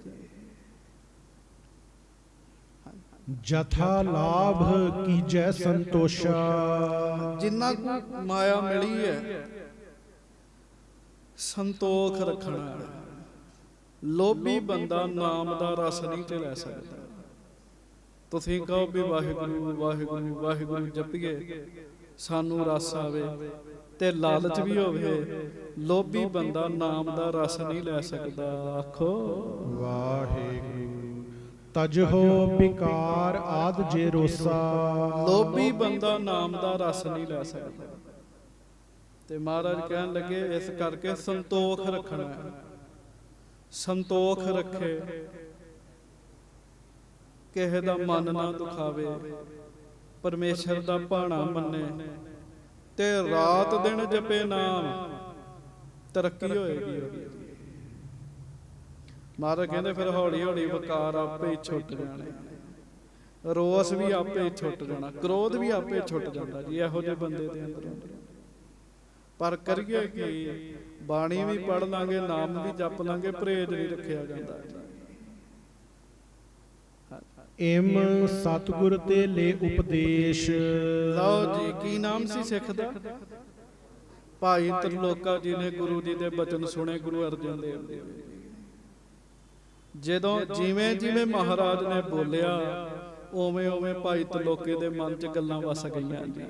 ਜਥਾ ਲਾਭ ਕੀਜੈ ਸੰਤੋਸ਼ਾ। ਜਿੰਨਾ ਕੁ ਮਾਇਆ ਮਿਲੀ ਹੈ ਸੰਤੋਖ ਰੱਖਣਾ ਹੈ। ਲੋਭੀ ਬੰਦਾ ਨਾਮ ਦਾ ਰਸ ਨਹੀਂ ਤੇ ਲੈ ਸਕਦਾ। ਤੁਸੀਂ ਕਹੋ ਵੀ ਵਾਹਿਗੁਰੂ ਵਾਹਿਗੁਰੂ ਵਾਹਿਗੁਰੂ ਜਪੀਏ ਸਾਨੂੰ ਰਸ ਆਵੇ ਤੇ ਲਾਲਚ ਵੀ ਹੋਵੇ, ਲੋਭੀ ਬੰਦਾ ਨਾਮ ਦਾ ਰਸ ਨਹੀਂ ਲੈ ਸਕਦਾ। ਆਖੋ ਵਾਹਿਗੁਰੂ ਤਜਹੋ ਵਿਕਾਰ ਆਦ ਜੇ ਰੋਸਾ। ਲੋਭੀ ਬੰਦਾ ਨਾਮ ਦਾ ਰਸ ਨਹੀਂ ਲੈ ਸਕਦਾ। ਤੇ ਮਹਾਰਾਜ ਕਹਿਣ ਲੱਗੇ ਇਸ ਕਰਕੇ ਸੰਤੋਖ ਰੱਖਣਾ ਹੈ। ਸੰਤੋਖ ਰੱਖੇ, ਕਿਸੇ ਦਾ ਮਨ ਨਾ ਦੁਖਾਵੇ, ਪਰਮੇਸ਼ਰ ਦਾ ਭਾਣਾ ਮੰਨੇ ਤੇ ਰਾਤ ਦਿਨ ਜਪੇ ਨਾਮ, ਤਰੱਕੀ ਹੋਏਗੀ। ਮਹਾਰਾਜ ਕਹਿੰਦੇ ਫਿਰ ਹੌਲੀ ਹੌਲੀ ਵਿਕਾਰ ਆਪੇ ਹੀ ਛੁੱਟ ਜਾਣੇ, ਰੋਸ ਵੀ ਆਪੇ ਹੀ ਛੁੱਟ ਜਾਣਾ, ਕ੍ਰੋਧ ਵੀ ਆਪੇ ਛੁੱਟ ਜਾਂਦਾ ਜੀ ਇਹੋ ਜਿਹੇ ਬੰਦੇ ਦੇ ਅੰਦਰ। ਪਰ ਕਰੀਏ ਕੀ, ਬਾਣੀ ਵੀ ਪੜ੍ਹ ਲਾਂਗੇ, ਨਾਮ ਵੀ ਜਪ ਲਾਂਗੇ, ਪਰਹੇਜ ਨਹੀਂ ਰੱਖਿਆ ਜਾਂਦਾ। ਇਮ ਸਤਿਗੁਰ ਤੇ ਲੈ ਉਪਦੇਸ਼। ਲਓ ਜੀ, ਕੀ ਨਾਮ ਸੀ ਸਿੱਖ ਦਾ? ਭਾਈ ਤ੍ਰਿਲੋਕਾ ਜੀ ਨੇ ਗੁਰੂ ਜੀ ਦੇ ਬਚਨ ਸੁਣੇ, ਗੁਰੂ ਅਰਜਨ ਦੇਵ ਜੀ। ਜਦੋਂ ਜਿਵੇਂ ਜਿਵੇਂ ਮਹਾਰਾਜ ਨੇ ਬੋਲਿਆ ਉਵੇਂ ਉਵੇਂ ਭਾਈ ਤ੍ਰਿਲੋਕੇ ਦੇ ਮਨ 'ਚ ਗੱਲਾਂ ਵਸ ਗਈਆਂ ਜੀ।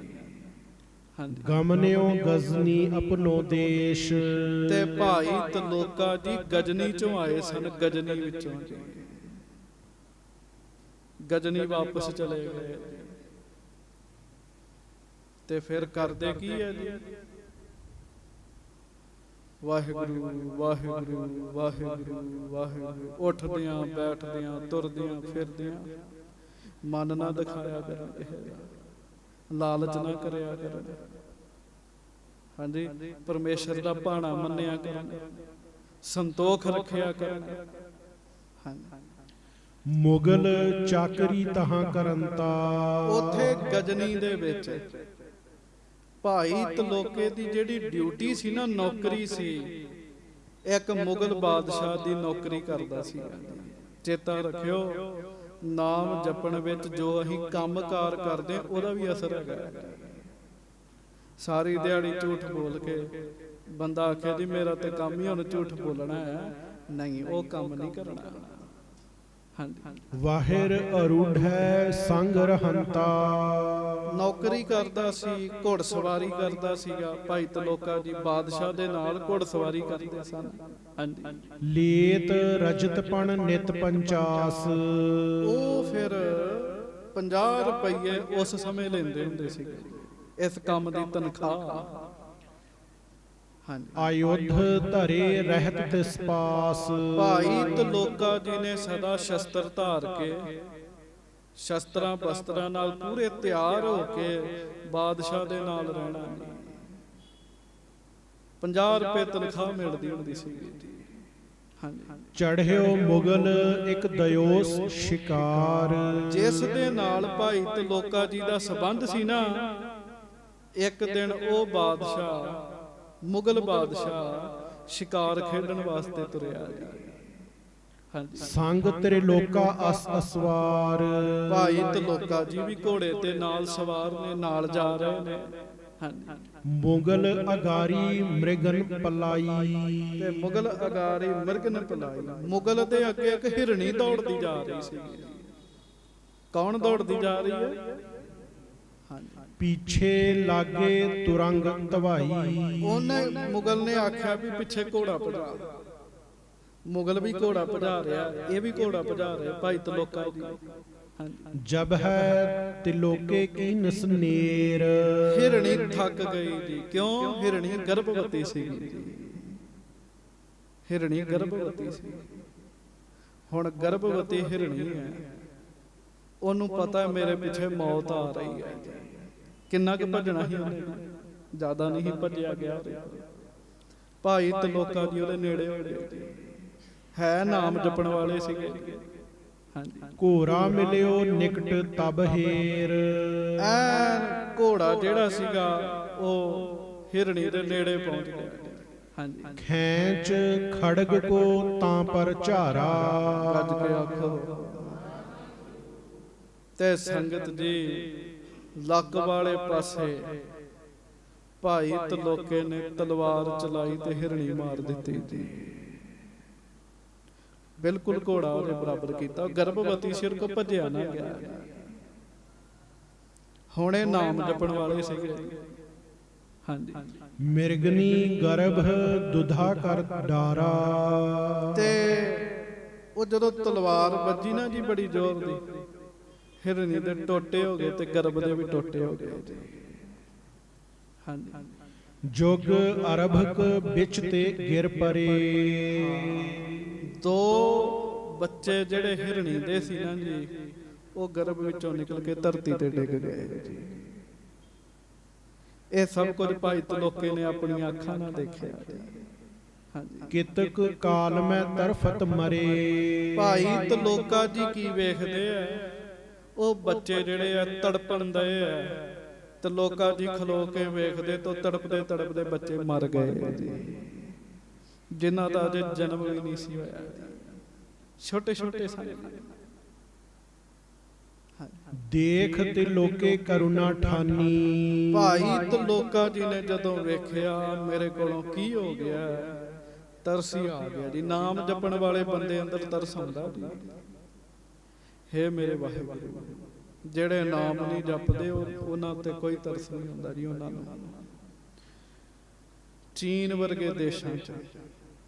ਹਾਂਜੀ, ਗਮਨਿਓ ਗਜ਼ਨੀ ਆਪਣੋ ਦੇਸ਼। ਤੇ ਭਾਈ ਤ੍ਰਿਲੋਕਾ ਜੀ ਗਜਨੀ ਚੋਂ ਆਏ ਸਨ, ਗਜਨੀ ਵਿੱਚੋਂ ਜੀ। ਗਜਨੀ ਵਾਪਸ ਚਲੇ ਗਏ ਤੇ ਫਿਰ ਕਰਦੇ ਕੀ ਹੈ ਜੀ? ਵਾਹਿਗੁਰੂ ਵਾਹਿਗੁਰੂ ਵਾਹਿਗੁਰੂ ਵਾਹਿਗੁਰੂ, ਉੱਠਦਿਆਂ ਬੈਠਦਿਆਂ ਤੁਰਦਿਆਂ ਫਿਰਦਿਆਂ ਮਨ ਨਾ ਦਿਖਾਇਆ ਕਰਨ, ਲਾਲਚ ਨਾ ਕਰਿਆ ਕਰਨ। ਹਾਂਜੀ, ਪਰਮੇਸ਼ਰ ਦਾ ਭਾਣਾ ਮੰਨਿਆ ਕਰਨ, ਸੰਤੋਖ ਰੱਖਿਆ ਕਰਨ। ਹਾਂਜੀ, ਮੁਗਲ ਚਾਕਰੀ ਤਹਾਂ ਕਰੰਤਾ। ਉਥੇ ਗਜਨੀ ਦੇ ਵਿੱਚ ਭਾਈ ਤ੍ਰਿਲੋਕੇ ਦੀ ਜਿਹੜੀ ਡਿਊਟੀ ਸੀ ਨਾ, ਨੌਕਰੀ ਸੀ, ਇੱਕ ਮੁਗਲ ਬਾਦਸ਼ਾਹ ਦੀ ਨੌਕਰੀ ਕਰਦਾ ਸੀ। ਚੇਤਾ ਰੱਖਿਓ, ਨਾਮ ਜਪਣ ਵਿੱਚ ਜੋ ਅਸੀਂ ਕੰਮਕਾਰ ਕਰਦੇ ਉਹਦਾ ਵੀ ਅਸਰ ਹੈਗਾ। ਸਾਰੀ ਦਿਹਾੜੀ ਝੂਠ ਬੋਲ ਕੇ ਬੰਦਾ ਆਖੇ ਜੀ ਮੇਰਾ ਤੇ ਕੰਮ ਹੀ ਹੁਣ ਝੂਠ ਬੋਲਣਾ ਹੈ, ਨਹੀਂ, ਉਹ ਕੰਮ ਨਹੀਂ ਕਰਨਾ। ਵਾਹਿਰ ਅਰੂਢ ਹੈ ਸੰਗ ਰਹੰਤਾ। ਨੌਕਰੀ ਕਰਦਾ ਸੀ, ਘੋੜਸਵਾਰੀ ਕਰਦਾ ਸੀਗਾ। ਭਾਈ ਤ੍ਰਿਲੋਕਾ ਜੀ ਬਾਦਸ਼ਾਹ ਦੇ ਨਾਲ ਘੋੜਸਵਾਰੀ ਕਰਦੇ ਸਨ। ਹਾਂਜੀ, ਲੀਤ ਰਜਤਪਣ ਨਿਤ 50। ਉਹ ਫਿਰ 50 ਰੁਪਏ ਉਸ ਸਮੇਂ ਲੈਂਦੇ ਹੁੰਦੇ ਸੀ ਇਸ ਕੰਮ ਦੀ ਤਨਖਾਹ। ਆਯੁਧ ਧਰੇ ਰਹਿਤ ਤਿਸ ਪਾਸ। ਭਾਈ ਤ੍ਰਿਲੋਕਾ ਜੀ ਨੇ ਸਦਾ ਸ਼ਸਤਰ ਧਾਰ ਕੇ, ਸ਼ਸਤਰਾਂ ਬਸਤਰਾਂ ਨਾਲ ਪੂਰੇ ਤਿਆਰ ਹੋ ਕੇ ਬਾਦਸ਼ਾਹ ਦੇ ਨਾਲ ਰਹਿਣਾ। 50 ਰੁਪਏ ਤਨਖਾਹ ਮਿਲਦੀ ਹੁੰਦੀ ਸੀ। ਚੜ੍ਹਿਓ ਮੁਗਲ ਇੱਕ ਦਯੋਸ ਸ਼ਿਕਾਰ। ਜਿਸ ਦੇ ਨਾਲ ਭਾਈ ਤ੍ਰਿਲੋਕਾ ਜੀ ਦਾ ਸੰਬੰਧ ਸੀ ਨਾ, ਇੱਕ ਦਿਨ ਉਹ ਬਾਦਸ਼ਾਹ, ਮੁਗਲ ਬਾਦਸ਼ਾਹ ਸ਼ਿਕਾਰ ਖੇਡਣ ਵਾਸਤੇ ਤੁਰਿਆ ਜੀ। ਹਾਂਜੀ, ਸੰਗ ਤ੍ਰਿਲੋਕਾ ਅਸ ਅਸਵਾਰ। ਭਾਈ ਤ੍ਰਿਲੋਕਾ ਜੀ ਵੀ ਘੋੜੇ ਤੇ ਨਾਲ ਸਵਾਰ ਨੇ, ਨਾਲ ਜਾ ਰਹੇ ਨੇ। ਹਾਂਜੀ, ਮੁਗਲ ਅਗਾਰੀ ਮ੍ਰਿਗਨ ਪਲਾਈ। ਤੇ ਮੁਗਲ ਅਗਾਰੀ ਮ੍ਰਿਗਨ ਪਲਾਈ। ਮੁਗਲ ਦੇ ਅੱਗੇ ਇੱਕ ਹਿਰਣੀ ਦੌੜਦੀ ਜਾ ਰਹੀ ਸੀ। ਕੌਣ ਦੌੜਦੀ ਜਾ ਰਹੀ ਹੈ? ਹਾਂਜੀ, ਪਿੱਛੇ ਲਾਗੇ ਤੁਰੰਗ ਤਵਾਈ। ਉਹਨੇ ਮੁਗਲ ਨੇ ਆਖਿਆ ਵੀ ਪਿੱਛੇ ਘੋੜਾ ਭਜਾ। ਮੁਗਲ ਵੀ ਘੋੜਾ ਭਜਾ ਰਿਹਾ, ਇਹ ਵੀ ਘੋੜਾ ਭਜਾ ਰਿਹਾ ਭਾਈ ਤ੍ਰਿਲੋਕਾ ਜੀ। ਜਬ ਹੈ ਤਿਲੋਕੇ ਕੀ ਨਸਨੇਰ। ਹਿਰਣੀ ਥੱਕ ਗਈ ਜੀ। ਕਿਉਂ? ਹਿਰਣੀ ਗਰਭਵਤੀ ਸੀ। ਹਿਰਣੀ ਗਰਭਵਤੀ ਸੀ। ਹੁਣ ਗਰਭਵਤੀ ਹਿਰਣੀ ਹੈ, ਉਹਨੂੰ ਪਤਾ ਮੇਰੇ ਪਿੱਛੇ ਮੌਤ ਆ ਰਹੀ ਹੈ। ਕਿੰਨਾ ਕੁ ਭੱਜਣਾ ਸੀ ਉਹਨੇ? ਜ਼ਿਆਦਾ ਨਹੀਂ ਭੱਜਿਆ ਗਿਆ। ਭਾਈ ਤ੍ਰਿਲੋਕਾ ਜੀ ਉਹਦੇ ਨੇੜੇ ਹੋ ਗਏ। ਹੈ ਨਾਮ ਜਪਣ ਵਾਲੇ ਸੀਗੇ। ਹਾਂਜੀ, ਘੋੜਾ ਮਿਲਿਓ ਨਿਕਟ ਤਬ ਹੇਰ। ਘੋੜਾ ਜਿਹੜਾ ਸੀਗਾ ਉਹ ਹਿਰਣੀ ਦੇ ਨੇੜੇ ਪਹੁੰਚ ਗਿਆ। ਹਾਂਜੀ, ਖੈਂਚ ਖੜਗ ਕੋ ਤਾਂ ਪਰ ਝਾਰਾ। ਗੱਜ ਕੇ ਆਖੋ ਤੇ ਸੰਗਤ ਜੀ ਲੱਕ ਵਾਲੇ ਪਾਸੇ ਭਾਈ ਤਲੋਕੇ ਨੇ ਤਲਵਾਰ ਚਲਾਈ ਤੇ ਹਿਰਣੀ ਮਾਰ ਦਿੱਤੀ ਜੀ। ਬਿਲਕੁਲ ਘੋੜਾ ਉਹਦੇ ਬਰਾਬਰ ਕੀਤਾ। ਗਰਭਵਤੀ ਸਿਰ ਕੋ ਭੱਜਿਆ ਨਾ ਗਿਆ। ਹੁਣ ਇਹ ਨਾਮ ਜਪਣ ਵਾਲੇ ਸੀਗੇ। ਹਾਂਜੀ, ਮਿਰਗਨੀ ਗਰਭ ਦੁਧਾ ਕਰ ਡਾਰਾ। ਤੇ ਉਹ ਜਦੋਂ ਤਲਵਾਰ ਵੱਜੀ ਨਾ ਜੀ ਬੜੀ ਜ਼ੋਰ ਦੀ, ਹਿਰਣੀ ਦੇ ਟੋਟੇ ਹੋ ਗਏ ਤੇ ਗਰਭ ਦੇ ਵੀ ਟੋਟੇ ਹੋ ਗਏ ਜੀ। ਹਾਂਜੀ, ਜੁਗ ਅਰਭਕ ਵਿੱਚ ਤੇ ਗਿਰ ਪਰੇ। ਦੋ ਬੱਚੇ ਜਿਹੜੇ ਹਿਰਣੀ ਦੇ ਸੀ ਨਾ ਜੀ, ਉਹ ਗਰਭ ਵਿੱਚੋਂ ਨਿਕਲ ਕੇ ਧਰਤੀ ਤੇ ਡਿੱਗ ਗਏ ਜੀ। ਇਹ ਸਭ ਕੁਝ ਭਾਈ ਤਲੋਕੇ ਨੇ ਆਪਣੀਆਂ ਅੱਖਾਂ ਨਾਲ ਦੇਖਿਆ ਜੀ। ਹਾਂਜੀ, ਕਿਤਕ ਕਾਲ ਮੈਂ ਤਰਫਤ ਮਰੇ। ਭਾਈ ਤਲੋਕਾ ਜੀ ਕੀ ਵੇਖਦੇ ਆ, ਉਹ ਬੱਚੇ ਜਿਹੜੇ ਆ ਤੜਪਣ ਦਏ ਆ। ਤਲੋਕਾ ਜੀ ਖਲੋ ਕੇ ਵੇਖਦੇ ਤਾਂ ਤੜਪਦੇ ਤੜਪਦੇ ਬੱਚੇ ਮਰ ਗਏ ਜੀ, ਜਿਨ੍ਹਾਂ ਦਾ ਅਜੇ ਜਨਮ ਵੀ ਨਹੀਂ ਸੀ ਹੋਇਆ। ਛੋਟੇ ਛੋਟੇ ਸਨ। ਦੇਖ ਤੇ ਲੋਕੇ ਕਰੁਣਾ ਠਾਨੀ। ਭਾਈ ਤਲੋਕਾ ਜੀ ਨੇ ਜਦੋਂ ਵੇਖਿਆ ਮੇਰੇ ਕੋਲੋਂ ਕੀ ਹੋ ਗਿਆ, ਤਰਸ ਹੀ ਆ ਗਿਆ ਜੀ। ਨਾਮ ਜਪਣ ਵਾਲੇ ਬੰਦੇ ਅੰਦਰ ਤਰਸ ਆਉਂਦਾ ਜੀ। ਹੇ ਮੇਰੇ ਵਾਹਿਗੁਰੂ, ਜਿਹੜੇ ਨਾਮ ਨਹੀਂ ਜਪਦੇ ਉਹਨਾਂ ਤੇ ਕੋਈ ਤਰਸ ਨਹੀਂ ਹੁੰਦਾ ਜੀ। ਉਹਨਾਂ ਨੂੰ ਚੀਨ ਵਰਗੇ ਦੇਸ਼ਾਂ 'ਚ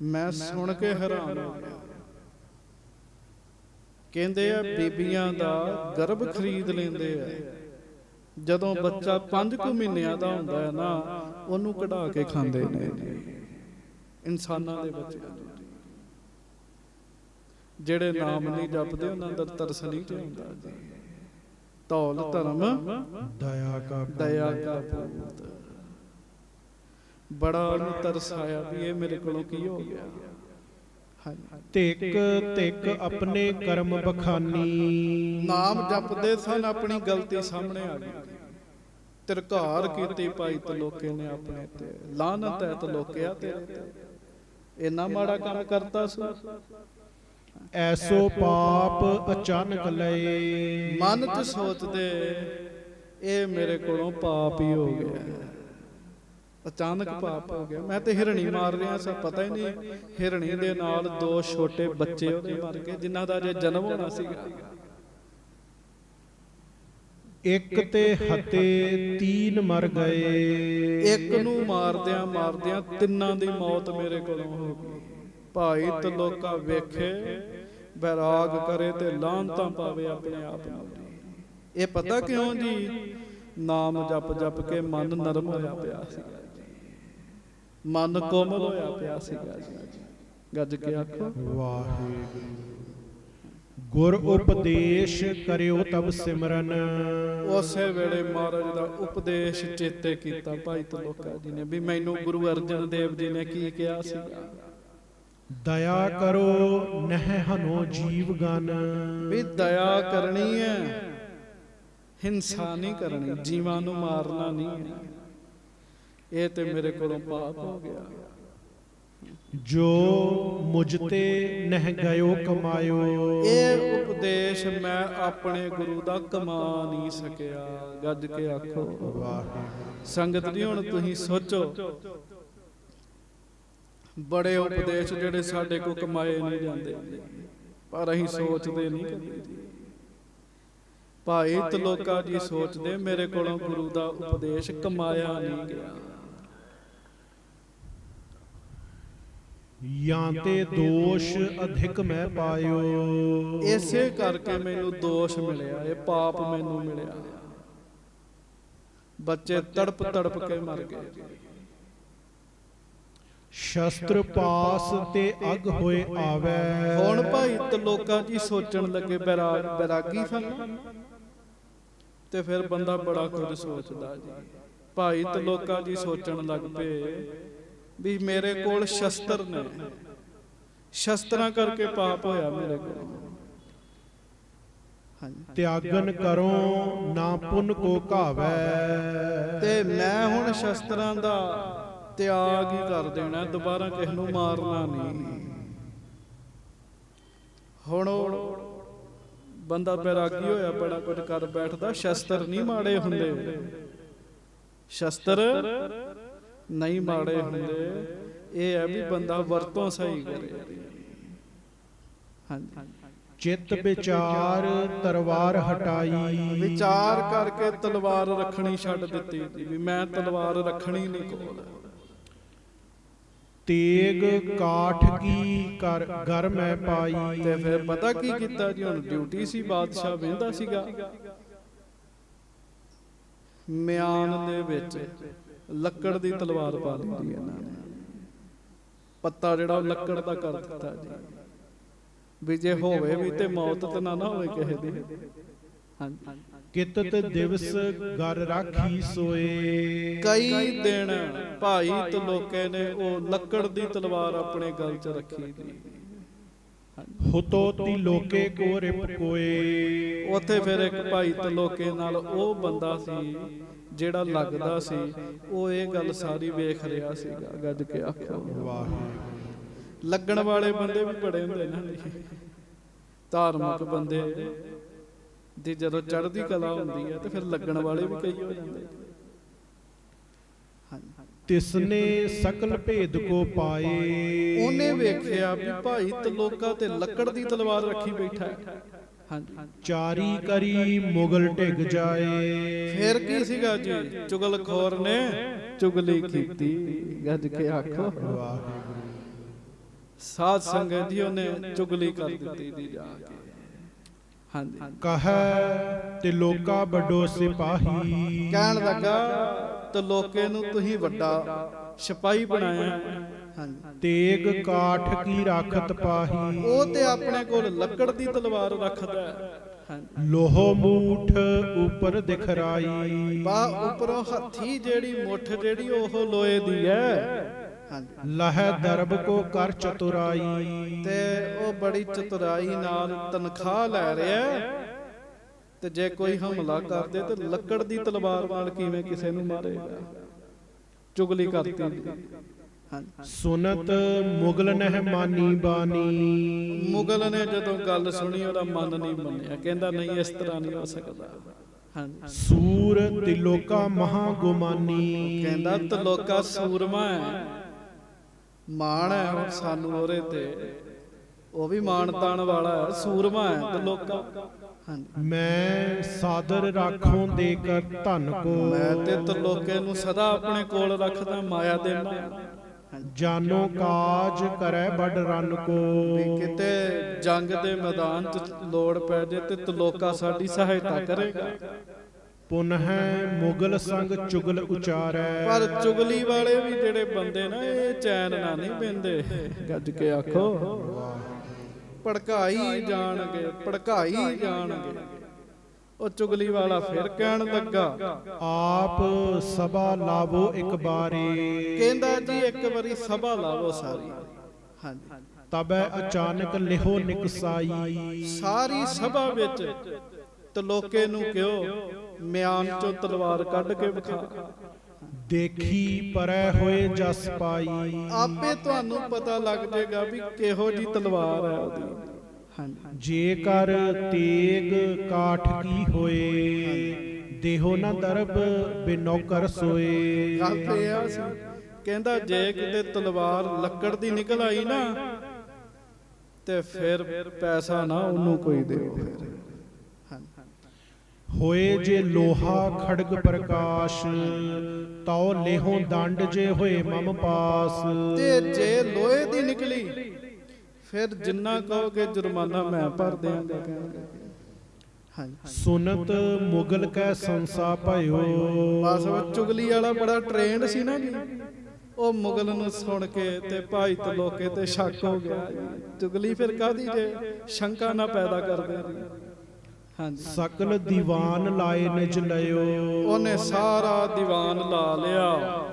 ਮੈਂ ਸੁਣ ਕੇ ਹੈਰਾਨ ਹੋ ਗਿਆ। ਕਹਿੰਦੇ ਆ ਬੀਬੀਆਂ ਦਾ ਗਰਭ ਖਰੀਦ ਲੈਂਦੇ ਆ। ਜਦੋਂ ਬੱਚਾ 5 ਕੁ ਮਹੀਨਿਆਂ ਦਾ ਹੁੰਦਾ ਹੈ ਨਾ, ਉਹਨੂੰ ਕਢਾ ਕੇ ਖਾਂਦੇ ਨੇ ਇਨਸਾਨਾਂ ਦੇ ਬੱਚੇ। ਜਿਹੜੇ ਨਾਮ ਨਹੀਂ ਜਪਦੇ ਉਹਨਾਂ ਅੰਦਰ ਤਰਸ ਨਹੀਂ ਹੁੰਦਾ ਜੀ। ਧੌਲ ਧਰਮ ਦਇਆ ਕਾ ਪੂਤ। ਬੜਾ ਉਹਨੂੰ ਤਰਸ ਆਇਆ ਵੀ ਇਹ ਮੇਰੇ ਕੋਲੋਂ ਕੀ ਹੋ ਗਿਆ। ਧਿਕ ਧਿਕ ਆਪਣੇ ਕਰਮ ਬਖਾਨੀ। ਨਾਮ ਜਪਦੇ ਸਨ, ਆਪਣੀ ਗਲਤੀ ਸਾਹਮਣੇ ਆ ਗਈ। ਤਿਰਕਾਰ ਕੀਤੀ ਭਾਈ ਤਲੋਕੇ ਨੇ ਆਪਣੇ ਤੇ। ਲਾਨਤ ਹੈ ਤਲੋਕਿਆ ਤੇਰੇ ਤੇ, ਇੰਨਾ ਮਾੜਾ ਕੰਮ ਕਰਤਾ ਸੀ। ਐਸੋ ਪਾਪ ਅਚਾਨਕ ਲਏ। ਮਨ ਚ ਸੋਚਦੇ ਇਹ ਮੇਰੇ ਕੋਲੋਂ ਪਾਪ ਹੀ ਹੋ ਗਿਆ। ਅਚਾਨਕ ਪਾਪ ਹੋ ਗਿਆ। ਮੈਂ ਤੇ ਹਿਰਣੀ ਮਾਰ ਰਿਹਾ ਸੀ, ਪਤਾ ਹੀ ਨਹੀਂ ਹਿਰਣੀ ਦੇ ਨਾਲ 2 ਛੋਟੇ ਬੱਚੇ ਉਹਦੇ ਮਰ ਗਏ, ਜਿਨ੍ਹਾਂ ਦਾ ਅਜੇ ਜਨਮ ਹੋਣਾ ਸੀਗਾ। ਇੱਕ ਤੇ ਹਤੇ 3 ਮਰ ਗਏ। ਇੱਕ ਨੂੰ ਮਾਰਦਿਆਂ ਮਾਰਦਿਆਂ 3 ਦੀ ਮੌਤ ਮੇਰੇ ਕੋਲੋਂ ਹੋ ਗਈ। ਭਾਈ ਤਲੋਕਾ ਵੇਖੇ, ਬੈਰਾਗ ਕਰੇ ਤੇ ਲਾਹਨਤਾਂ ਪਾਵੇ ਆਪਣੇ ਆਪ ਨੂੰ। ਇਹ ਪਤਾ ਕਿਉਂ ਜੀ? ਨਾਮ ਜਪ ਜਪ ਕੇ ਮਨ ਨਰਮ ਹੋਇਆ ਪਿਆ ਸੀਗਾ, ਮਨ ਕੋਮਲ ਹੋਇਆ ਪਿਆ ਸੀਗਾ ਜੀ। ਗੱਜ ਕੇ ਆਖੋ ਵਾਹਿਗੁਰੂ। ਗੁਰ ਉਪਦੇਸ਼ ਕਰਿਓ ਤਬ ਸਿਮਰਨ। ਉਸੇ ਵੇਲੇ ਮਹਾਰਾਜ ਦਾ ਉਪਦੇਸ਼ ਚੇਤੇ ਕੀਤਾ ਭਾਈ ਤਲੋਕਾ ਜੀ ਨੇ ਵੀ ਮੈਨੂੰ ਗੁਰੂ ਅਰਜਨ ਦੇਵ ਜੀ ਨੇ ਕੀ ਕਿਹਾ ਸੀਗਾ। ਦਇਆ ਕਰੋ ਨਹਿ ਹਨੋ ਜੀਵ ਗਨ। ਵੀ ਦਇਆ ਕਰਨੀ ਹੈ, ਹਿੰਸਾ ਨਹੀਂ ਕਰਨੀ, ਜੀਵਾਂ ਨੂੰ ਮਾਰਨਾ ਨਹੀਂ ਹੈ। ਇਹ ਤੇ ਮੇਰੇ ਕੋਲੋਂ ਪਾਪ ਹੋ ਗਿਆ। ਜੋ ਮੁਝ ਤੇ ਨਹਿ ਗਇਓ ਕਮਾਇਓ। ਇਹ ਉਪਦੇਸ਼ ਮੈਂ ਆਪਣੇ ਗੁਰੂ ਦਾ ਕਮਾ ਨਹੀਂ ਸਕਿਆ। ਗੱਜ ਕੇ ਆਖੋ ਵਾਹਿਗੁਰੂ। ਸੰਗਤ ਜੀ ਹੁਣ ਤੁਸੀਂ ਸੋਚੋ, ਬੜੇ ਉਪਦੇਸ਼ ਜਿਹੜੇ ਸਾਡੇ ਕੋ ਕਮਾਏ ਨਹੀਂ ਜਾਂਦੇ, ਪਰ ਅਸੀਂ ਸੋਚਦੇ ਨਹੀਂ ਕਦੇ ਜੀ। ਭਾਈ ਤਲੋਕਾ ਜੀ ਸੋਚਦੇ ਮੇਰੇ ਕੋਲੋਂ ਗੁਰੂ ਦਾ ਉਪਦੇਸ਼ ਕਮਾਇਆ ਨਹੀਂ ਗਿਆ। ਜਾਂ ਤੇ ਦੋਸ਼ ਅਧਿਕ ਮੈਂ ਪਾਇਓ। ਇਸੇ ਕਰਕੇ ਮੈਨੂੰ ਦੋਸ਼ ਮਿਲਿਆ, ਇਹ ਪਾਪ ਮੈਨੂੰ ਮਿਲਿਆ। ਬੱਚੇ ਤੜਪ ਤੜਪ ਕੇ ਮਰ ਗਏ। ਸ਼ਸਤਰ ਪਾਸ ਤੇ ਅਗ ਹੋਏ ਆਵੇ। ਹੁਣ ਭਾਈ ਤਲੋਕਾ ਜੀ ਸੋਚਣ ਲੱਗੇ, ਬੈਰਾਗੀ ਸਨ ਤੇ ਫਿਰ ਬੰਦਾ ਬੜਾ ਕੁਝ ਸੋਚਦਾ ਜੀ। ਭਾਈ ਤਲੋਕਾ ਜੀ ਸੋਚਣ ਲੱਗ ਪਏ ਵੀ ਮੇਰੇ ਕੋਲ ਸ਼ਸਤਰ ਨੇ, ਸ਼ਸਤਰਾਂ ਕਰਕੇ ਪਾਪ ਹੋਇਆ ਮੇਰੇ ਕੋਲ। ਤਿਆਗਨ ਕਰੋ ਨਾ ਪੁੰਨ ਕੋ ਘਾਵੈ। ਤੇ ਮੈਂ ਹੁਣ ਸ਼ਸਤਰਾਂ ਦਾ ਤਿਆਗ ਹੀ ਕਰ ਦੇਣਾ, ਦੁਬਾਰਾ ਕਿਸੇ ਨੂੰ ਮਾਰਨਾ ਨਹੀਂ। ਹੁਣ ਬੰਦਾ ਬੈਰਾਗੀ ਹੋਇਆ ਬੜਾ ਕੁਝ ਕਰ ਬੈਠਦਾ। ਸ਼ਸਤਰ ਨਹੀਂ ਮਾੜੇ ਹੁੰਦੇ, ਸ਼ਸਤਰ ਨਹੀਂ ਮਾੜੇ ਹੁੰਦੇ। ਇਹ ਹੈ ਵੀ ਬੰਦਾ ਵਰਤੋਂ ਸਹੀ ਕਰੇ। ਹਾਂਜੀ, ਚਿੱਤ ਵਿਚਾਰ ਤਲਵਾਰ ਹਟਾਈ। ਵਿਚਾਰ ਕਰਕੇ ਤਲਵਾਰ ਰੱਖਣੀ ਛੱਡ ਦਿੱਤੀ ਵੀ ਮੈਂ ਤਲਵਾਰ ਰੱਖਣੀ ਨਹੀਂ ਕੋਲ। ਤੇਗ ਕਾਠ ਕੀ ਕਰ ਗਰ ਮੈਂ ਪਾਈ। ਤੇ ਫਿਰ ਪਤਾ ਕੀ ਕੀਤਾ ਜੀ, ਹੁਣ ਡਿਊਟੀ ਸੀ, ਬਾਦਸ਼ਾਹ ਵੇਂਦਾ ਸੀਗਾ। ਮਿਆਨ ਦੇ ਵਿੱਚ ਲੱਕੜ ਦੀ ਤਲਵਾਰ ਪਾ ਲਈ ਇਹਨਾਂ ਨੇ। ਪੱਤਾ ਜਿਹੜਾ ਉਹ ਲੱਕੜ ਦਾ ਕਰ ਦਿੱਤਾ ਜੀ, ਵੀ ਜੇ ਹੋਵੇ ਵੀ ਤੇ ਮੌਤ ਤੇ ਨਾ ਹੋਵੇ ਕਿਸੇ ਦੀ। ਹਾਂਜੀ, ਕਿਤਤ ਦਿਵਸ ਗਰ ਰਾਖੀ ਸੋਏ। ਕਈ ਦਿਨ ਭਾਈ ਤਲੋਕੇ ਨੇ ਉਹ ਲੱਕੜ ਦੀ ਤਲਵਾਰ ਆਪਣੇ ਗਲ 'ਚ ਰੱਖੀ ਜੀ। ਹੁਤੋ ਤੀ ਲੋਕੇ ਕੋ ਰਿਪ ਕੋਏ। ਉੱਥੇ ਫਿਰ ਇੱਕ ਭਾਈ ਤਲੋਕੇ ਨਾਲ ਉਹ ਬੰਦਾ ਸੀ ਜਿਹੜਾ ਲੱਗਦਾ ਸੀ, ਉਹ ਇਹ ਗੱਲ ਸਾਰੀ ਵੇਖ ਰਿਹਾ ਸੀਗਾ। ਗੱਜ ਕੇ ਆਖੋ ਵਾਹਿਗੁਰੂ। ਲੱਗਣ ਵਾਲੇ ਬੰਦੇ ਵੀ ਬੜੇ ਹੁੰਦੇ ਨਾ ਜੀ, ਧਾਰਮਿਕ ਬੰਦੇ ਦੀ ਜਦੋਂ ਚੜ੍ਹਦੀ ਕਲਾ ਹੁੰਦੀ ਹੈ ਤੇ ਫਿਰ ਲੱਗਣ ਵਾਲੇ ਵੀ ਕਈ ਹੋ ਜਾਂਦੇ। ਤਿਸਨੇ ਸਕਲ ਭੇਦ ਕੋ ਪਾਏ। ਉਹਨੇ ਵੇਖਿਆ ਵੀ ਭਾਈ ਤਲੋਕਾ ਤੇ ਲੱਕੜ ਦੀ ਤਲਵਾਰ ਰੱਖੀ ਬੈਠਾ ਹੈ। ਹਾਂਜੀ, ਚਾਰੀ ਕਰੀ ਮੁਗਲ ਢਿਗ ਜਾਏ। ਫਿਰ ਕੀ ਸੀਗਾ ਜੀ, ਚੁਗਲਖੋਰ ਨੇ ਚੁਗਲੀ ਕੀਤੀ। ਗੱਜ ਕੇ ਆਖੋ ਵਾਹਿਗੁਰੂ। ਸਾਧ ਸੰਗਤ ਜੀ ਉਹਨੇ ਚੁਗਲੀ ਕਰ ਦਿੱਤੀ ਦੀ ਜਾ ਕੇ। ਹਾਂਜੀ, ਕਹੈ ਤੇ ਲੋਕਾ ਵੱਡੋ ਸਿਪਾਹੀ। ਕਹਿਣ ਲੱਗਾ ਤਲੋਕੇ ਨੂੰ ਤੁਸੀਂ ਵੱਡਾ ਸਿਪਾਹੀ ਬਣਾਇਆ। ਹਾਂਜੀ, ਤੇਗ ਕਾਠ ਕੀ ਰਾਖਤ ਪਾਹੀ। ਉਹ ਤੇ ਆਪਣੇ ਕੋਲ ਲੱਕੜ ਦੀ ਤਲਵਾਰ ਰੱਖਦਾ ਹੈ। ਲੋਹ ਮੂਠ ਉੱਪਰ ਦਿਖਰਾਈ। ਬਾ ਉੱਪਰੋਂ ਹੱਥੀ ਜਿਹੜੀ ਮੁੱਠ ਜਿਹੜੀ ਉਹ ਲੋਹੇ ਦੀ ਹੈ। ਲਹਿ ਦਰਬ ਕੋ ਕਰ ਚਤੁਰਾਈ। ਤੇ ਉਹ ਬੜੀ ਚਤੁਰਾਈ ਨਾਲ ਤਨਖਾਹ ਲੈ ਰਿਹਾ। ਤੇ ਜੇ ਕੋਈ ਹਮਲਾ ਕਰਦੇ ਤੇ ਲੱਕੜ ਦੀ ਤਲਵਾਰ ਨਾਲ ਕਿਵੇਂ ਕਿਸੇ ਨੂੰ ਮਾਰੇਗਾ। ਚੁਗਲੀ ਕਰਤੀ। ਸੁਨਤ ਮੁਗਲ ਨਹਿ ਮਾਨੀ ਬਾਨੀ। ਮੁਗਲ ਨੇ ਜਦੋਂ ਗੱਲ ਸੁਣੀ ਉਹਦਾ ਮਨ ਨਹੀਂ ਮੰਨਿਆ, ਕਹਿੰਦਾ ਨਹੀਂ ਇਸ ਤਰ੍ਹਾਂ ਨਹੀਂ ਹੋ ਸਕਦਾ। ਸੂਰ ਤਿਲੋਕਾ ਮਹਾ ਗੁਮਾਨੀ। ਕਹਿੰਦਾ ਤਿਲੋਕਾ ਸੂਰਮਾ ਹੈ, ਮਾਣ ਹੈ ਸਾਨੂੰ ਉਹਦੇ ਤੇ, ਉਹ ਵੀ ਮਾਣ ਤਾਣ ਵਾਲਾ ਹੈ, ਸੂਰਮਾ ਹੈ ਤਿਲੋਕਾ। ਮੈਂ ਸਾਦਰ ਰਾਖੋਂ ਦੇ ਕਰ ਧਨ ਕੋ। ਮੈਂ ਤੇ ਤਿਲੋਕੇ ਨੂੰ ਸਦਾ ਆਪਣੇ ਕੋਲ ਰੱਖਦਾ, ਮਾਇਆ ਦੇਣਾ। ਜਾਨੋ ਕਾਜ ਕਰੈ ਵੱਡ ਰਨ ਕੋ। ਕਿਤੇ ਜੰਗ ਦੇ ਮੈਦਾਨ 'ਚ ਲੋੜ ਪੈ ਜੇ ਤੇ ਤਿਲੋਕਾ ਸਾਡੀ ਸਹਾਇਤਾ ਕਰੇਗਾ। ਪੁਨਹਿ ਮੁਗਲ ਸੰਗ ਚੁਗਲ ਉਚਾਰੈ। ਪਰ ਚੁਗਲੀ ਵਾਲੇ ਵੀ ਜਿਹੜੇ ਬੰਦੇ ਨਾ ਇਹ ਚੈਨ ਨਾ ਨਹੀਂ ਪੈਂਦੇ। ਗੱਜ ਕੇ ਆਖੋ ਭੜਕਾਈ ਜਾਣਗੇ, ਭੜਕਾਈ ਜਾਣਗੇ। ਉਹ ਚੁਗਲੀ ਵਾਲਾ ਫਿਰ ਕਹਿਣ ਲੱਗਾ ਆਪ ਸਭਾ ਲਾਵੋ ਇੱਕ ਬਾਰੇ। ਕਹਿੰਦਾ ਜੀ ਇੱਕ ਵਾਰੀ ਸਭਾ ਲਾਵੋ ਸਾਰੀ। ਹਾਂਜੀ, ਤਬੈ ਅਚਾਨਕ ਲਿਹੋ ਨਿਕਸਾਈ। ਸਾਰੀ ਸਭਾ ਵਿੱਚ ਤਲੋਕੇ ਨੂੰ ਕਿਉ ਮਿਆਨ ਚੋਂ ਤਲਵਾਰ ਕੱਢ ਕੇ ਵਿਖਾ। ਦੇਖੀ ਪਰੈ ਹੋਏ ਜਸ ਪਾਈ। ਆਪੇ ਤੁਹਾਨੂੰ ਪਤਾ ਲੱਗ ਜਾਏਗਾ ਵੀ ਕਿਹੋ ਜੀ ਤਲਵਾਰ ਹੈ ਉਹਦੀ। ਜੇਕਰ ਤੇਗ ਕਾਠ ਕੀ ਹੋਏ। ਦੇਹੋ ਨਾ ਦਰਬ ਬਿਨੌਕਰ ਸੋਏ। ਗੱਲ ਇਹ ਆ ਸੀ, ਕਹਿੰਦਾ ਜੇ ਕਿਤੇ ਤਲਵਾਰ ਲੱਕੜ ਦੀ ਨਿਕਲ ਆਈ ਨਾ ਤੇ ਫਿਰ ਪੈਸਾ ਨਾ ਉਹਨੂੰ ਕੋਈ ਦਿਓ। ਹੋਏ ਜੇ ਲੋਹਾ ਖੜਗ ਪ੍ਰਕਾਸ਼। ਤਉ ਲੇਹੋਂ ਦੰਡ ਜੇ ਹੋਏ ਮਮ ਪਾਸ। ਤੇ ਜੇ ਲੋਹੇ ਦੀ ਨਿਕਲੀ ਫਿਰ ਜਿੰਨਾ ਕਹੋਗੇ ਜੁਰਮਾਨਾ ਮੈਂ ਭਰ ਦਿਆਂਗਾ। ਸੁਨਤ ਮੁਗਲ ਕੈ ਸੰਸਾ ਭਇਓ। ਬਸ ਚੁਗਲੀ ਵਾਲਾ ਬੜਾ ਟ੍ਰੇਨਡ ਸੀ ਨਾ ਜੀ, ਉਹ ਮੁਗਲ ਨੂੰ ਸੁਣ ਕੇ ਤੇ ਭਾਈ ਤਲੋਕੇ ਤੇ ਸ਼ੱਕ ਹੋ ਗਿਆ। ਚੁਗਲੀ ਫਿਰ ਕਾਹਦੀ ਜੇ ਸ਼ੰਕਾ ਨਾ ਪੈਦਾ ਕਰਦੇ। ਸਕਲ ਦੀਵਾਨ ਲਾਏ ਨਿਜ ਲਿਓ। ਉਹਨੇ ਸਾਰਾ ਦੀਵਾਨ ਲਾ ਲਿਆ।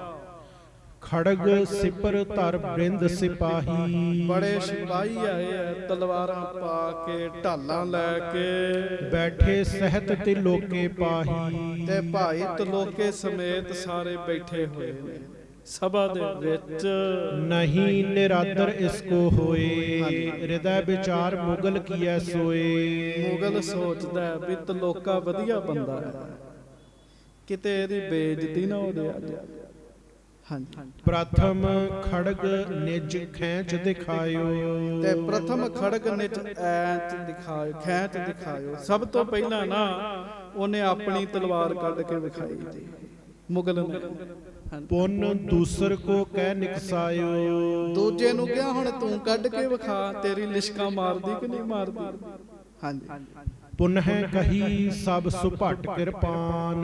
ਖੜਗ ਸਿਪਰ ਧਰ ਬ੍ਰਿੰਦ ਸਿਪਾਹੀ। ਬੜੇ ਸਿਪਾਹੀ ਆਏ ਐ ਤਲਵਾਰਾਂ ਪਾ ਕੇ, ਢਾਲਾਂ ਲੈ ਕੇ ਬੈਠੇ ਸਹਿਤ ਤੇ ਲੋਕੇ ਪਾਹੀ। ਤੇ ਭਾਈ ਤਲੋਕੇ ਸਮੇਤ ਸਾਰੇ ਬੈਠੇ ਹੋਏ ਨੇ। ਸਭਾ ਦੇ ਵਿੱਚ ਨਹੀਂ ਨਿਰਾਦਰ ਇਸ ਕੋ ਹੋਏ ਹਿਰਦੈ ਵਿਚਾਰ ਮੁਗਲ ਕੀਐ ਸੋਏ। ਮੁਗਲ ਸੋਚਦਾ ਹੈ ਵੀ ਤਲੋਕਾ ਵਧੀਆ ਬੰਦਾ ਹੈ, ਕਿਤੇ ਇਹਦੀ ਬੇਇੱਜ਼ਤੀ ਨਾ ਹੋ ਜਾਏ। ਹਾਂਜੀ, ਪ੍ਰਥਮ ਖੜਗ ਨਿਜ ਖੈਂਚ ਦਿਖਾਇਓ ਤੇ ਪ੍ਰਥਮ ਖੜਗ ਨਿਜ ਐਂਚ ਦਿਖਾਇਓ, ਖੈਂਚ ਦਿਖਾਇਓ। ਸਭ ਤੋਂ ਪਹਿਲਾਂ ਨਾ ਉਹਨੇ ਆਪਣੀ ਤਲਵਾਰ ਕੱਢ ਕੇ ਵਿਖਾਈ ਜੀ ਮੁਗਲ ਨੇ। ਪੁੰਨ ਦੂਸਰ ਕੋ ਕਹਿ ਨਿਕਸਾਇਓ। ਦੂਜੇ ਨੂੰ ਕਿਹਾ ਹੁਣ ਤੂੰ ਕੱਢ ਕੇ ਵਿਖਾ, ਤੇਰੀ ਲਿਸ਼ਕਾਂ ਮਾਰਦੀ ਕਿ ਨਹੀਂ ਮਾਰਦੀ। ਹਾਂਜੀ, ਪੁਨਹ ਕਹੀ ਸਭ ਸੁਭਟ ਕਿਰਪਾਨ।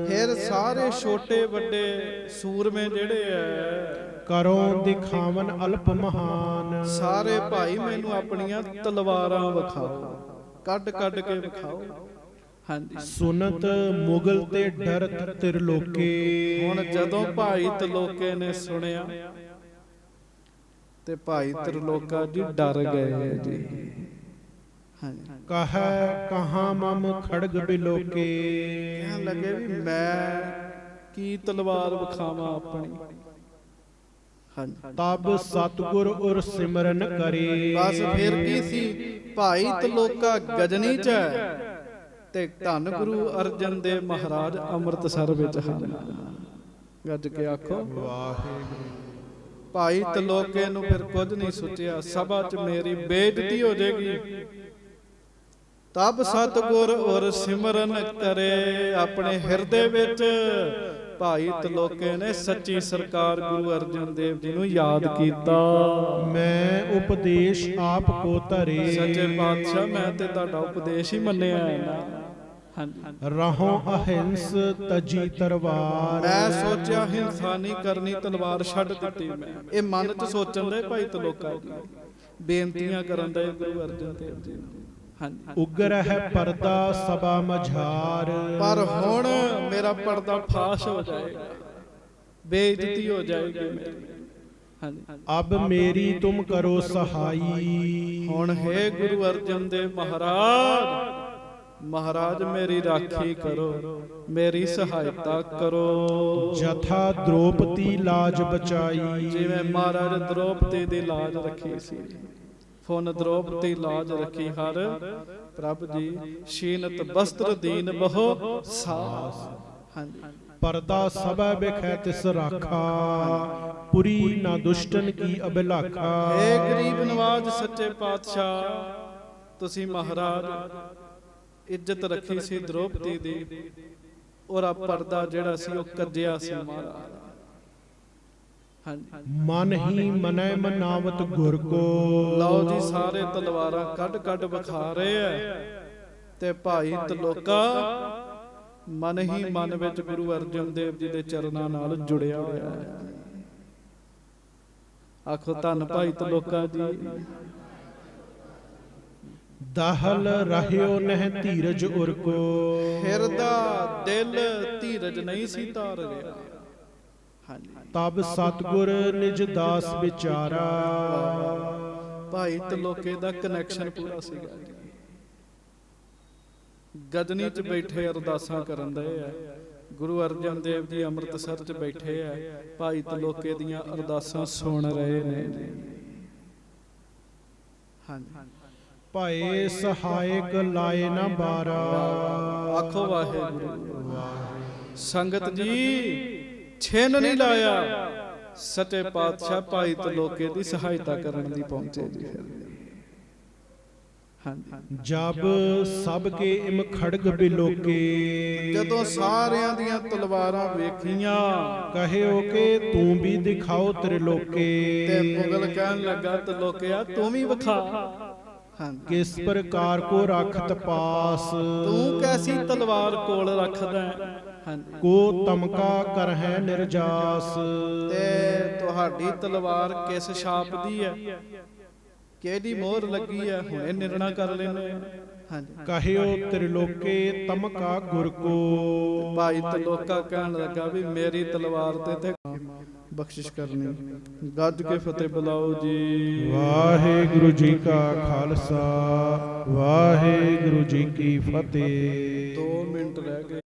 ਫਿਰ ਸਾਰੇ ਛੋਟੇ ਵੱਡੇ ਸੂਰਮੇ ਜਿਹੜੇ ਐ ਕਰੋ ਦਿਖਾਵਨ ਅਲਪ ਮਹਾਨ। ਸਾਰੇ ਭਾਈ ਮੈਨੂੰ ਆਪਣੀਆਂ ਤਲਵਾਰਾਂ ਵਿਖਾਓ, ਕੱਢ ਕੱਢ ਕੇ ਵਿਖਾਓ। ਹਾਂਜੀ, ਸੁਨਤ ਮੁਗਲ ਤੇ ਡਰਤ ਤਿਰਲੋਕੇ। ਹੁਣ ਜਦੋਂ ਭਾਈ ਤਲੋਕੇ ਨੇ ਸੁਣਿਆ ਤੇ ਭਾਈ ਤ੍ਰਿਲੋਕਾ ਜੀ ਡਰ ਗਏ ਜੀ। ਹਾਂਜੀ, ਕਹੈ ਕਹਾਂ ਮਮ ਖੜਗ ਬਿਲੋਕੇ। ਕਹਿਣ ਲੱਗੇ ਵੀ ਮੈਂ ਕੀ ਤਲਵਾਰ ਵਿਖਾਵਾਂ ਆਪਣੀ। ਹਾਂਜੀ, ਤਬ ਸਤਿਗੁਰ ਉਰ ਸਿਮਰਨ ਕਰੇ। ਬਸ ਫਿਰ ਕੀ ਸੀ, ਭਾਈ ਤਲੋਕਾ ਗਜਨੀ ਚ ਹੈ ਤੇ ਧੰਨ ਗੁਰੂ ਅਰਜਨ ਦੇਵ ਮਹਾਰਾਜ ਅੰਮ੍ਰਿਤਸਰ ਵਿੱਚ ਹਨ। ਗੱਜ ਕੇ ਆਖੋ ਵਾਹਿਗੁਰੂ। ਭਾਈ ਤਲੋਕੇ ਨੂੰ ਫਿਰ ਕੁਝ ਨਹੀਂ ਸੋਚਿਆ, ਸਭਾ 'ਚ ਮੇਰੀ ਬੇਇੱਜ਼ਤੀ ਹੋ ਜਾਏਗੀ। ਤਬ ਸਤਿਗੁਰ ਔਰ ਸਿਮਰਨ ਕਰੇ। ਆਪਣੇ ਹਿਰਦੇ ਵਿੱਚ ਭਾਈ ਤਲੋਕੇ ਨੇ ਸੱਚੀ ਸਰਕਾਰ ਗੁਰੂ ਅਰਜਨ ਦੇਵ ਜੀ ਨੂੰ ਯਾਦ ਕੀਤਾ। ਮੈਂ ਉਪਦੇਸ਼ ਆਪ ਕੋ ਧਰੇ। ਸੱਚੇ ਪਾਤਸ਼ਾਹ ਮੈਂ ਤੇ ਤੁਹਾਡਾ ਉਪਦੇਸ਼ ਹੀ ਮੰਨਿਆ ਹੈ ਨਾ। ਰਹੋ ਅਹਿੰਸ ਤਜੀ ਤਲਵਾਰ। ਮੈਂ ਸੋਚਿਆ ਹਿੰਸਾ ਨਹੀਂ ਕਰਨੀ, ਤਲਵਾਰ ਛੱਡ ਦਿੱਤੀ ਮੈਂ। ਇਹ ਮਨ 'ਚ ਸੋਚਣ ਦੇ ਭਾਈ ਤਲੋਕਾ ਜੀ, ਬੇਨਤੀਆਂ ਕਰਨ ਦੇ ਗੁਰੂ ਅਰਜਨ ਦੇਵ ਜੀ ਨੂੰ। ਉਗਰ ਹੈ ਪਰਦਾ ਸਭਾ ਮਝਾਰ। ਪਰ ਹੁਣ ਮੇਰਾ ਪਰਦਾ ਫਾਸ਼ ਹੋ ਜਾਏਗਾ, ਬੇਇੱਜ਼ਤੀ ਹੋ ਜਾਏਗੀ ਮੇਰੀ। ਹਾਂਜੀ, ਅਬ ਮੇਰੀ ਤੁਮ ਕਰੋ ਸਹਾਈ। ਹੁਣ ਹੈ ਗੁਰੂ ਅਰਜਨ ਦੇਵ ਮਹਾਰਾਜ, ਮਹਾਰਾਜ ਮੇਰੀ ਰਾਖੀ ਕਰੋ, ਮੇਰੀ ਸਹਾਇਤਾ ਕਰੋ। ਜਥਾ ਦ੍ਰੋਪਦੀ ਲਾਜ ਬਚਾਈ। ਜਿਵੇਂ ਮਹਾਰਾਜ ਦ੍ਰੋਪਦੀ ਦੀ ਲਾਜ ਰੱਖੀ ਸੀ, ਫੁਨ ਦ੍ਰੋਪਦੀ ਲਾਜ ਰੱਖੀ ਹਰ ਪ੍ਰਭ ਜੀ। ਸ਼ੀਨਤ ਬਸਤਰ ਦੀਨ ਬਹੁ ਸਾਸ। ਹਾਂਜੀ, ਪਰਦਾ ਸਭੈ ਬਿਖੈ ਤਿਸ ਰਾਖਾ। ਪੁਰੀ ਨਾ ਦੁਸ਼ਟਨ ਕੀ ਅਬਿਲਾਖਾ। ਏ ਗਰੀਬ ਨਵਾਜ ਸੱਚੇ ਪਾਤਸ਼ਾਹ, ਤੁਸੀਂ ਮਹਾਰਾਜ ਇੱਜ਼ਤ ਰੱਖੀ ਸੀ ਦ੍ਰੋਪਦੀ ਦੀ, ਔਰ ਆ ਪਰਦਾ ਜਿਹੜਾ ਸੀ ਉਹ ਕੱਜਿਆ ਸੀ ਮਹਾਰਾਜ। ਹਾਂਜੀ, ਮਨ ਹੀ ਮਨੈ ਮਨਾਵਤ ਗੁਰ ਕੋ। ਲਓ ਜੀ ਸਾਰੇ ਤਲਵਾਰਾਂ ਕੱਢ ਕੱਢ ਵਿਖਾ ਰਹੇ ਐ ਤੇ ਭਾਈ ਤਲੋਕਾ ਮਨ ਹੀ ਮਨ ਵਿੱਚ ਗੁਰੂ ਅਰਜਨ ਦੇਵ ਜੀ ਦੇ ਚਰਨਾਂ ਨਾਲ ਜੁੜਿਆ ਹੋਇਆ ਹੈ। ਆਖੋ ਧੰਨ ਭਾਈ ਤਲੋਕਾ ਜੀ। ਦਾਹਲ ਰਹਿਓ ਨਹਿ ਧੀਰਜ ਉਰ ਕੋ। ਹਿਰਦਾ ਦਿਲ ਧੀਰਜ ਨਹੀਂ ਸੀ ਧਾਰ ਰਿਹਾ। ਹਾਂਜੀ, ਤਬ ਸਤਿਗੁਰ ਨਿਜ ਦਾਸ ਵਿਚਾਰਾ। ਭਾਈ ਤਲੋਕੇ ਦਾ ਕਨੈਕਸ਼ਨ ਪੂਰਾ ਸੀਗਾ। ਗਜਨੀ 'ਚ ਬੈਠੇ ਅਰਦਾਸਾਂ ਕਰਨ ਦੇ ਆ, ਗੁਰੂ ਅਰਜਨ ਦੇਵ ਜੀ ਅੰਮ੍ਰਿਤਸਰ 'ਚ ਬੈਠੇ ਆ, ਭਾਈ ਤਲੋਕੇ ਦੀਆਂ ਅਰਦਾਸਾਂ ਸੁਣ ਰਹੇ ਨੇ। ਹਾਂਜੀ, ਭਏ ਸਹਾਇਕ ਲਾਏ ਨਾ ਬਾਰਾ। ਆਖੋ ਵਾਹਿਗੁਰੂ। ਸੰਗਤ ਜੀ ਛਿਨ ਨਹੀਂ ਲਾਇਆ, ਸੱਚੇ ਪਾਤਸ਼ਾਹ ਭਾਈ ਤਲੋਕੇ ਦੀ ਸਹਾਇਤਾ ਕਰਨ ਦੀ ਪਹੁੰਚੇ ਜੀ। ਹਾਂਜੀ, ਜਬ ਸਭ ਕੇ ਇਮ ਖੜਗ ਬਿਲੋਕੇ। ਜਦੋਂ ਸਾਰਿਆਂ ਦੀਆਂ ਤਲਵਾਰਾਂ ਵੇਖੀਆਂ, ਕਹਿਓ ਕਿ ਤੂੰ ਵੀ ਦਿਖਾਓ ਤ੍ਰਿਲੋਕੇ। ਤੇ ਮੁਗਲ ਕਹਿਣ ਲੱਗਾ ਤਲੋਕਿਆ ਤੂੰ ਵੀ ਵਿਖਾ। ਕਿਸ ਪ੍ਰਕਾਰ ਕੋ ਰਖਤ ਪਾਸ। ਤੂੰ ਕੈਸੀ ਤਲਵਾਰ ਕੋਲ ਰੱਖਦਾ ਹੈ। ਕੋ ਤਮਕਾ ਕਰਹਿ ਨਿਰਜਾਸ। ਤੇ ਤੁਹਾਡੀ ਤਲਵਾਰ ਕਿਸ ਛਾਪ ਦੀ ਹੈ, ਕਿਹਦੀ ਮੋਹਰ ਲੱਗੀ ਹੈ, ਹੁਣੇ ਨਿਰਣਾ ਕਰ ਲੈਣੇ। ਹਾਂਜੀ, ਕਹਿਓ ਤ੍ਰਿਲੋਕੇ ਤਮਕਾ ਗੁਰ ਕੋ। ਭਾਈ ਤਲੋਕਾ ਕਹਿਣ ਲੱਗਾ ਵੀ ਮੇਰੀ ਤਲਵਾਰ ਤੇ ਬਖਸ਼ਿਸ਼ ਕਰਨੀ। ਗੱਜ ਕੇ ਫਤਿਹ ਬੁਲਾਓ ਜੀ। ਵਾਹਿਗੁਰੂ ਜੀ ਕਾ ਖਾਲਸਾ, ਵਾਹਿਗੁਰੂ ਜੀ ਕੀ ਫਤਿਹ। 2 ਮਿੰਟ ਰਹਿ ਗਏ।